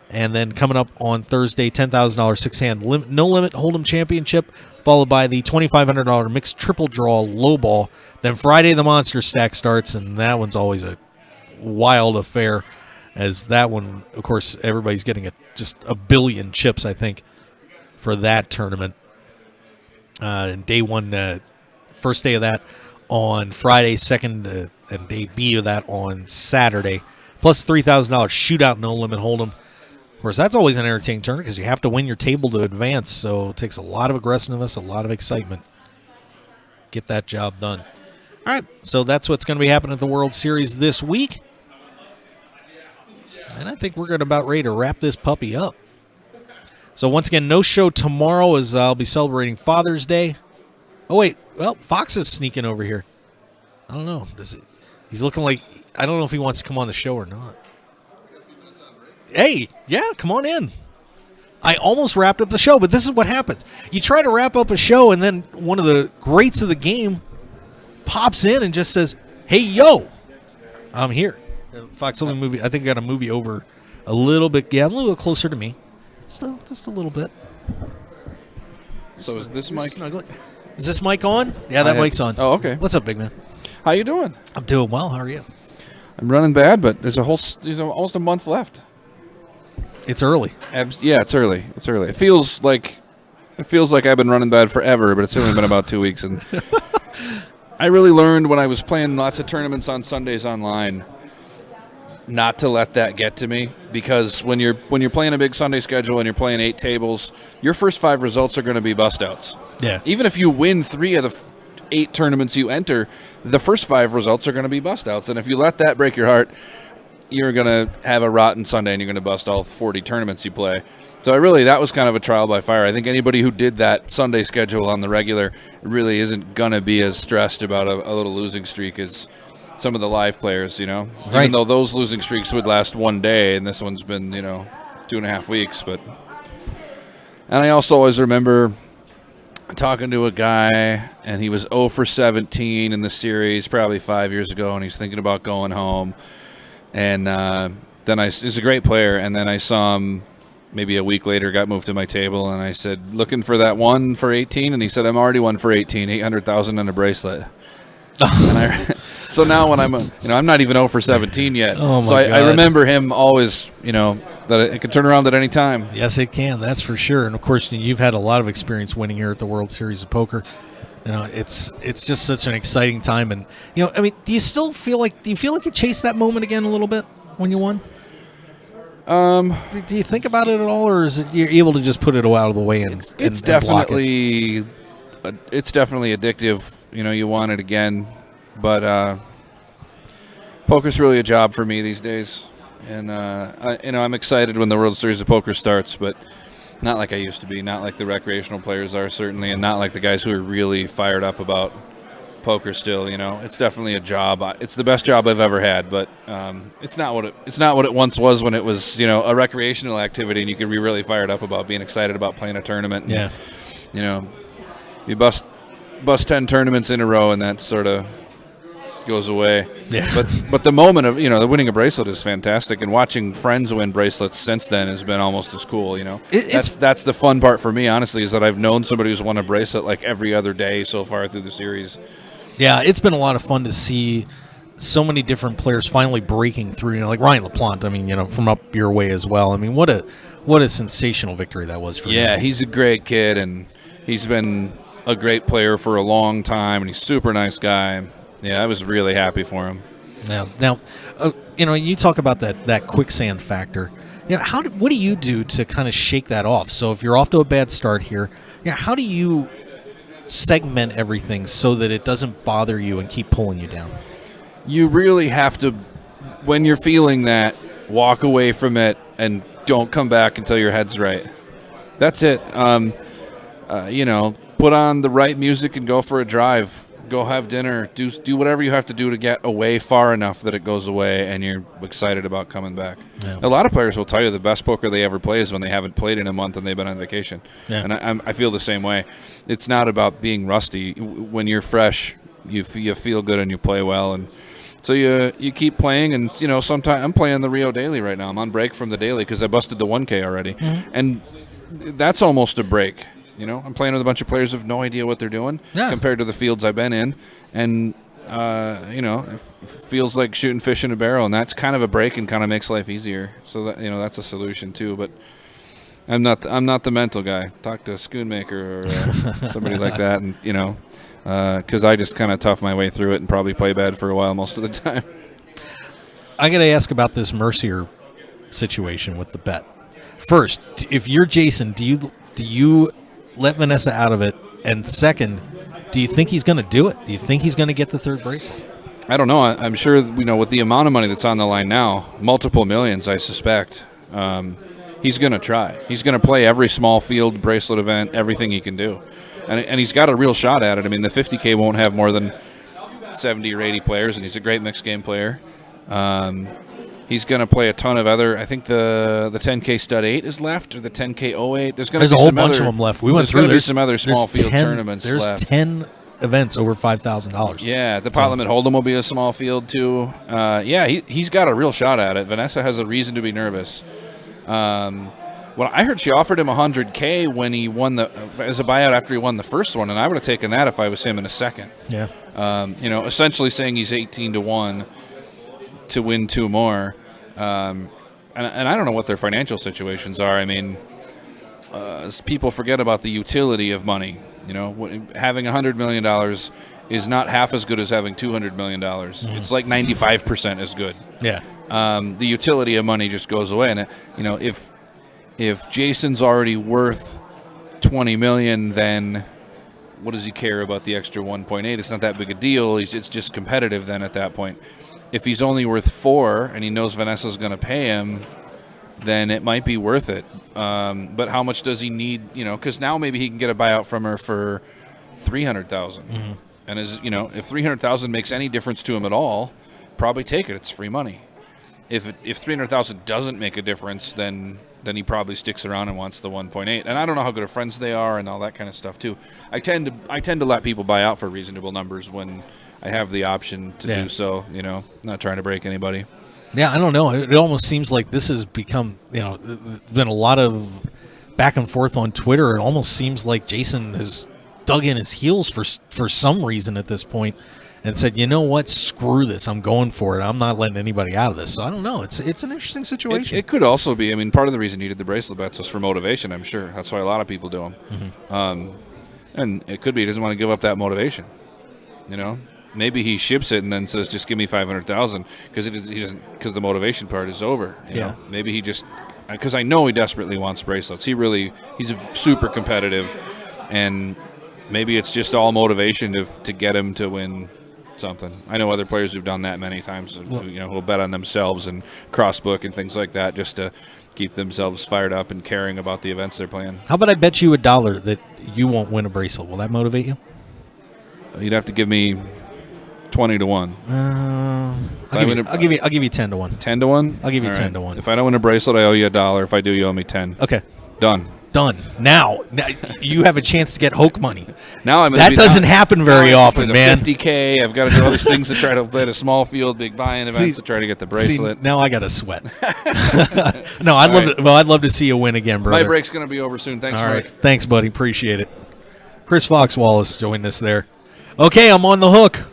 And then coming up on Thursday, $10,000 six-hand no limit hold'em championship, followed by the $2,500 mixed triple draw low ball. Then Friday the monster stack starts, and that one's always a wild affair. As that one, of course, everybody's getting just a billion chips, I think, for that tournament. And day one, first day of that on Friday, second and day B of that on Saturday, plus $3,000 shootout no limit hold'em. Of course, that's always an entertaining tournament because you have to win your table to advance, so it takes a lot of aggressiveness, a lot of excitement. Get that job done. All right, so that's what's going to be happening at the World Series this week. And I think we're going to about ready to wrap this puppy up. So once again, no show tomorrow as I'll be celebrating Father's Day. Oh, wait. Well, Fox is sneaking over here. I don't know. He's looking like, I don't know if he wants to come on the show or not. Hey, yeah, come on in. I almost wrapped up the show, but this is what happens. You try to wrap up a show, and then one of the greats of the game pops in and just says, hey, yo, I'm here. Fox only movie. I think I got a movie over a little bit. Yeah, a little closer to me. Still, just a little bit. So is this mic? Is this mic on? Yeah, that mic's on. Oh, okay. What's up, big man? How you doing? I'm doing well. How are you? I'm running bad, but there's almost a month left. It's early. Yeah, it's early. It's early. It feels like I've been running bad forever, but it's only been about 2 weeks. And I really learned when I was playing lots of tournaments on Sundays online not to let that get to me, because when you're playing a big Sunday schedule and you're playing 8 tables, your first 5 results are going to be bust outs. Yeah. Even if you win 3 of the 8 tournaments you enter, the first 5 results are going to be bust outs. And if you let that break your heart, you're going to have a rotten Sunday and you're going to bust all 40 tournaments you play. So that was kind of a trial by fire. I think anybody who did that Sunday schedule on the regular really isn't going to be as stressed about a little losing streak as some of the live players, Right. Even though those losing streaks would last one day, and this one's been, 2.5 weeks. And I also always remember talking to a guy, and he was 0 for 17 in the series probably 5 years ago, and he's thinking about going home. And then he's a great player, and then I saw him maybe a week later, got moved to my table, and I said, looking for that 1 for 18? And he said, I'm already 1 for 18, 800,000 and a bracelet. So now when I'm not even 0 for 17 yet. Oh my so I remember him always, that it can turn around at any time. Yes, it can. That's for sure. And of course, you've had a lot of experience winning here at the World Series of Poker. It's just such an exciting time. And do you still feel like you chased that moment again a little bit when you won? Do you think about it at all, or is it you're able to just put it out of the way and it's definitely addictive. You want it again, but poker's really a job for me these days, and I'm excited when the World Series of Poker starts, but not like I used to be, not like the recreational players are certainly, and not like the guys who are really fired up about poker still. It's definitely a job. It's the best job I've ever had, but it's not what it once was when it was a recreational activity and you could be really fired up about being excited about playing a tournament. Yeah. You bust 10 tournaments in a row and that sort of goes away. Yeah. But the moment of the winning a bracelet is fantastic, and watching friends win bracelets since then has been almost as cool. That's the fun part for me, honestly, is that I've known somebody who's won a bracelet like every other day so far through the series. Yeah, it's been a lot of fun to see so many different players finally breaking through. Like Ryan LaPlante, from up your way as well. What a sensational victory that was for him. Yeah, he's a great kid, and he's been a great player for a long time, and he's a super nice guy. Yeah, I was really happy for him. Now, you talk about that quicksand factor. What do you do to kind of shake that off? So if you're off to a bad start here, how do you segment everything so that it doesn't bother you and keep pulling you down? You really have to, when you're feeling that, walk away from it and don't come back until your head's right. That's it. Put on the right music and go for a drive. Go have dinner. Do whatever you have to do to get away far enough that it goes away and you're excited about coming back. Yeah. A lot of players will tell you the best poker they ever play is when they haven't played in a month and they've been on vacation. Yeah. And I feel the same way. It's not about being rusty. When you're fresh, you feel good and you play well. And So you keep playing, and sometimes I'm playing the Rio Daily right now. I'm on break from the Daily because I busted the 1K already, and that's almost a break. I'm playing with a bunch of players who have no idea what they're doing compared to the fields I've been in, and it feels like shooting fish in a barrel, and that's kind of a break and kind of makes life easier. So that that's a solution too. But I'm not the mental guy. Talk to a Schoonmaker or somebody like that, and because I just kind of tough my way through it and probably play bad for a while most of the time. I got to ask about this Mercier situation with the bet. First, if you're Jason, do you let Vanessa out of it? And second, do you think he's going to do it? Do you think he's going to get the third bracelet? I don't know. I'm sure with the amount of money that's on the line now, multiple millions, I suspect. He's going to try. He's going to play every small field bracelet event, everything he can do. And he's got a real shot at it. I mean, the 50K won't have more than 70 or 80 players, and he's a great mixed game player. He's going to play a ton of other. I think the 10K Stud 8 is left, or the 10K 08. There's a whole bunch of them left. We went through. There's some other small field tournaments left. There's 10 events over $5,000. Yeah, the Parliament Hold'em will be a small field too. He's got a real shot at it. Vanessa has a reason to be nervous. Well, I heard she offered him $100K when he won as a buyout after he won the first one, and I would have taken that if I was him in a second. Yeah. Essentially saying he's 18-1 to win 2 more, and I don't know what their financial situations are. I mean, people forget about the utility of money. Having $100 million is not half as good as having $200 million. Mm-hmm. It's like 95% as good. Yeah. The utility of money just goes away, and if Jason's already worth $20 million, then what does he care about the extra 1.8? It's not that big a deal. It's just competitive then at that point. If he's only worth 4 and he knows Vanessa's going to pay him, then it might be worth it. But how much does he need? Because now maybe he can get a buyout from her for $300,000. Mm-hmm. And if $300,000 makes any difference to him at all, probably take it. It's free money. If $300,000 doesn't make a difference, then he probably sticks around and wants the 1.8. And I don't know how good of friends they are and all that kind of stuff too. I tend to let people buy out for reasonable numbers when I have the option to do so. Not trying to break anybody. Yeah, I don't know. It almost seems like this has become, there's been a lot of back and forth on Twitter. It almost seems like Jason has dug in his heels for some reason at this point and said, you know what, screw this. I'm going for it. I'm not letting anybody out of this. So I don't know. It's an interesting situation. It could also be, part of the reason you did the bracelet bets was for motivation, I'm sure. That's why a lot of people do them. Mm-hmm. And it could be he doesn't want to give up that motivation. Maybe he ships it and then says, just give me $500,000 because the motivation part is over. You know? Maybe he just, because I know he desperately wants bracelets. He's super competitive, and maybe it's just all motivation to get him to win something. I know other players who've done that many times, who'll bet on themselves and crossbook and things like that just to keep themselves fired up and caring about the events they're playing. How about I bet you $1 that you won't win a bracelet? Will that motivate you? You'd have to give me 20-1. I'll give you 10-1. 10-1? I'll give you 10-1. If I don't win a bracelet, I owe you $1. If I do, you owe me 10. Okay. Done. Now you have a chance to get Hoke money. That doesn't happen very often, man. $50K. I've got to do all these things to try to play a small field, big buy-in events to try to get the bracelet. Now I got to sweat. No, I'd love to see you win again, brother. My break's going to be over soon. Thanks, Mike. Right. Thanks, buddy. Appreciate it. Chris Fox Wallace joined us there. Okay, I'm on the hook.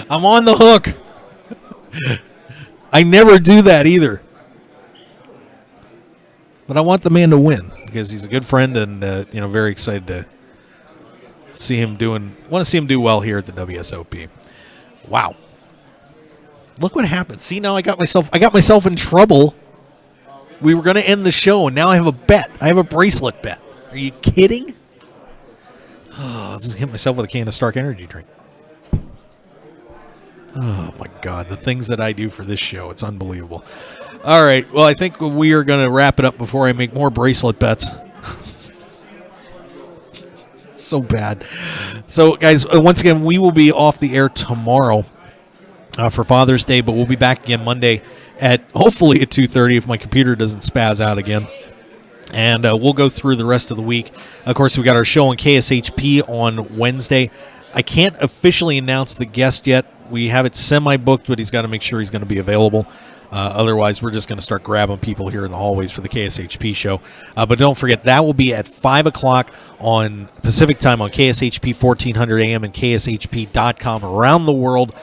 I'm on the hook. I never do that either. But I want the man to win because he's a good friend and very excited to see him want to see him do well here at the WSOP. Wow. Look what happened. See, now I got myself in trouble. We were going to end the show and now I have a bet. I have a bracelet bet. Are you kidding? Oh, I'll just hit myself with a can of Stark Energy drink. Oh, my God. The things that I do for this show. It's unbelievable. All right. Well, I think we are going to wrap it up before I make more bracelet bets. So bad. So, guys, once again, we will be off the air tomorrow for Father's Day, but we'll be back again Monday hopefully at 2:30 if my computer doesn't spaz out again. And we'll go through the rest of the week. Of course, we got our show on KSHP on Wednesday. I can't officially announce the guest yet. We have it semi-booked, but he's got to make sure he's going to be available. Otherwise, we're just going to start grabbing people here in the hallways for the KSHP show. But don't forget, that will be at 5 o'clock on Pacific time on KSHP 1400 AM and KSHP.com around the world.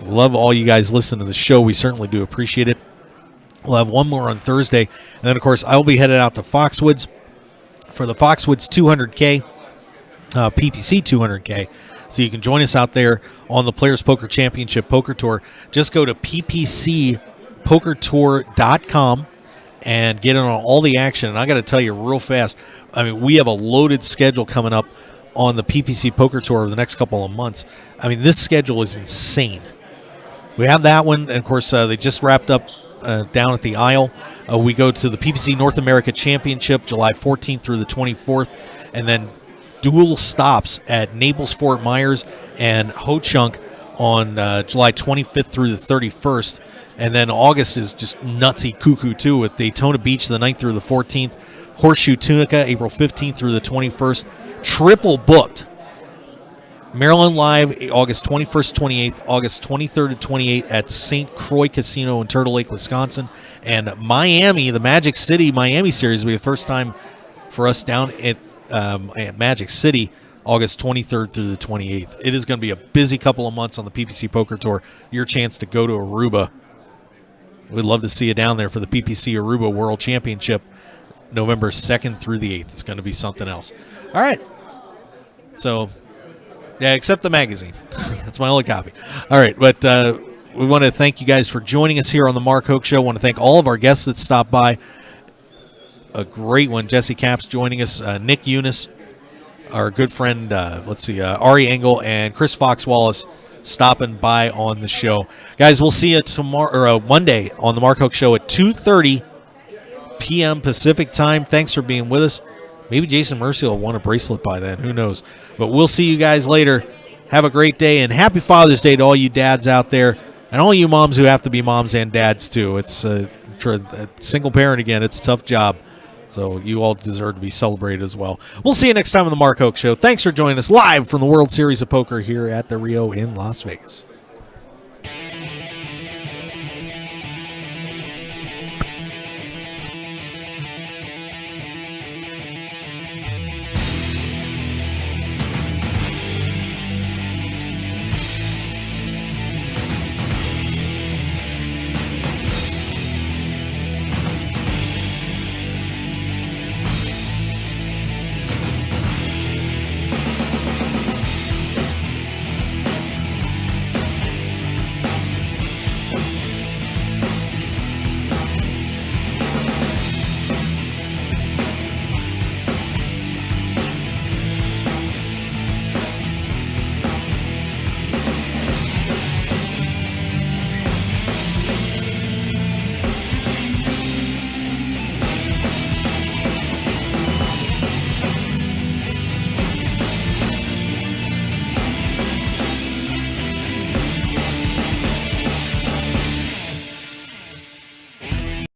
Love all you guys listening to the show. We certainly do appreciate it. We'll have one more on Thursday. And then, of course, I will be headed out to Foxwoods for the Foxwoods 200K, PPC 200K. So you can join us out there on the Players Poker Championship Poker Tour. Just go to ppcpokertour.com and get in on all the action. And I got to tell you real fast, I mean, we have a loaded schedule coming up on the PPC Poker Tour over the next couple of months. I mean, this schedule is insane. We have that one, and of course, they just wrapped up down at the Isle. We go to the PPC North America Championship July 14th through the 24th, and then dual stops at Naples, Fort Myers, and Ho-Chunk on July 25th through the 31st. And then August is just nutsy cuckoo, too, with Daytona Beach the 9th through the 14th, Horseshoe Tunica April 15th through the 21st, triple booked. Maryland Live August 21st, 28th, August 23rd and 28th at St. Croix Casino in Turtle Lake, Wisconsin. And Miami, the Magic City Miami Series will be the first time for us down at Magic City, August 23rd through the 28th. It is going to be a busy couple of months on the PPC Poker Tour. Your chance to go to Aruba. We'd love to see you down there for the PPC Aruba World Championship, November 2nd through the 8th. It's going to be something else. All right. So, yeah, except the magazine. That's my only copy. All right, but we want to thank you guys for joining us here on the Mark Hoke Show. I want to thank all of our guests that stopped by. A great one, Jesse Capps joining us, Nick Eunice, our good friend, Ari Engel, and Chris Fox Wallace stopping by on the show. Guys, we'll see you tomorrow or Monday on the Mark Hoke Show at 2:30 p.m. Pacific time. Thanks for being with us. Maybe Jason Mercier will want a bracelet by then. Who knows? But we'll see you guys later. Have a great day, and happy Father's Day to all you dads out there and all you moms who have to be moms and dads too. It's for a single parent again. It's a tough job. So you all deserve to be celebrated as well. We'll see you next time on the Mark Hoke Show. Thanks for joining us live from the World Series of Poker here at the Rio in Las Vegas.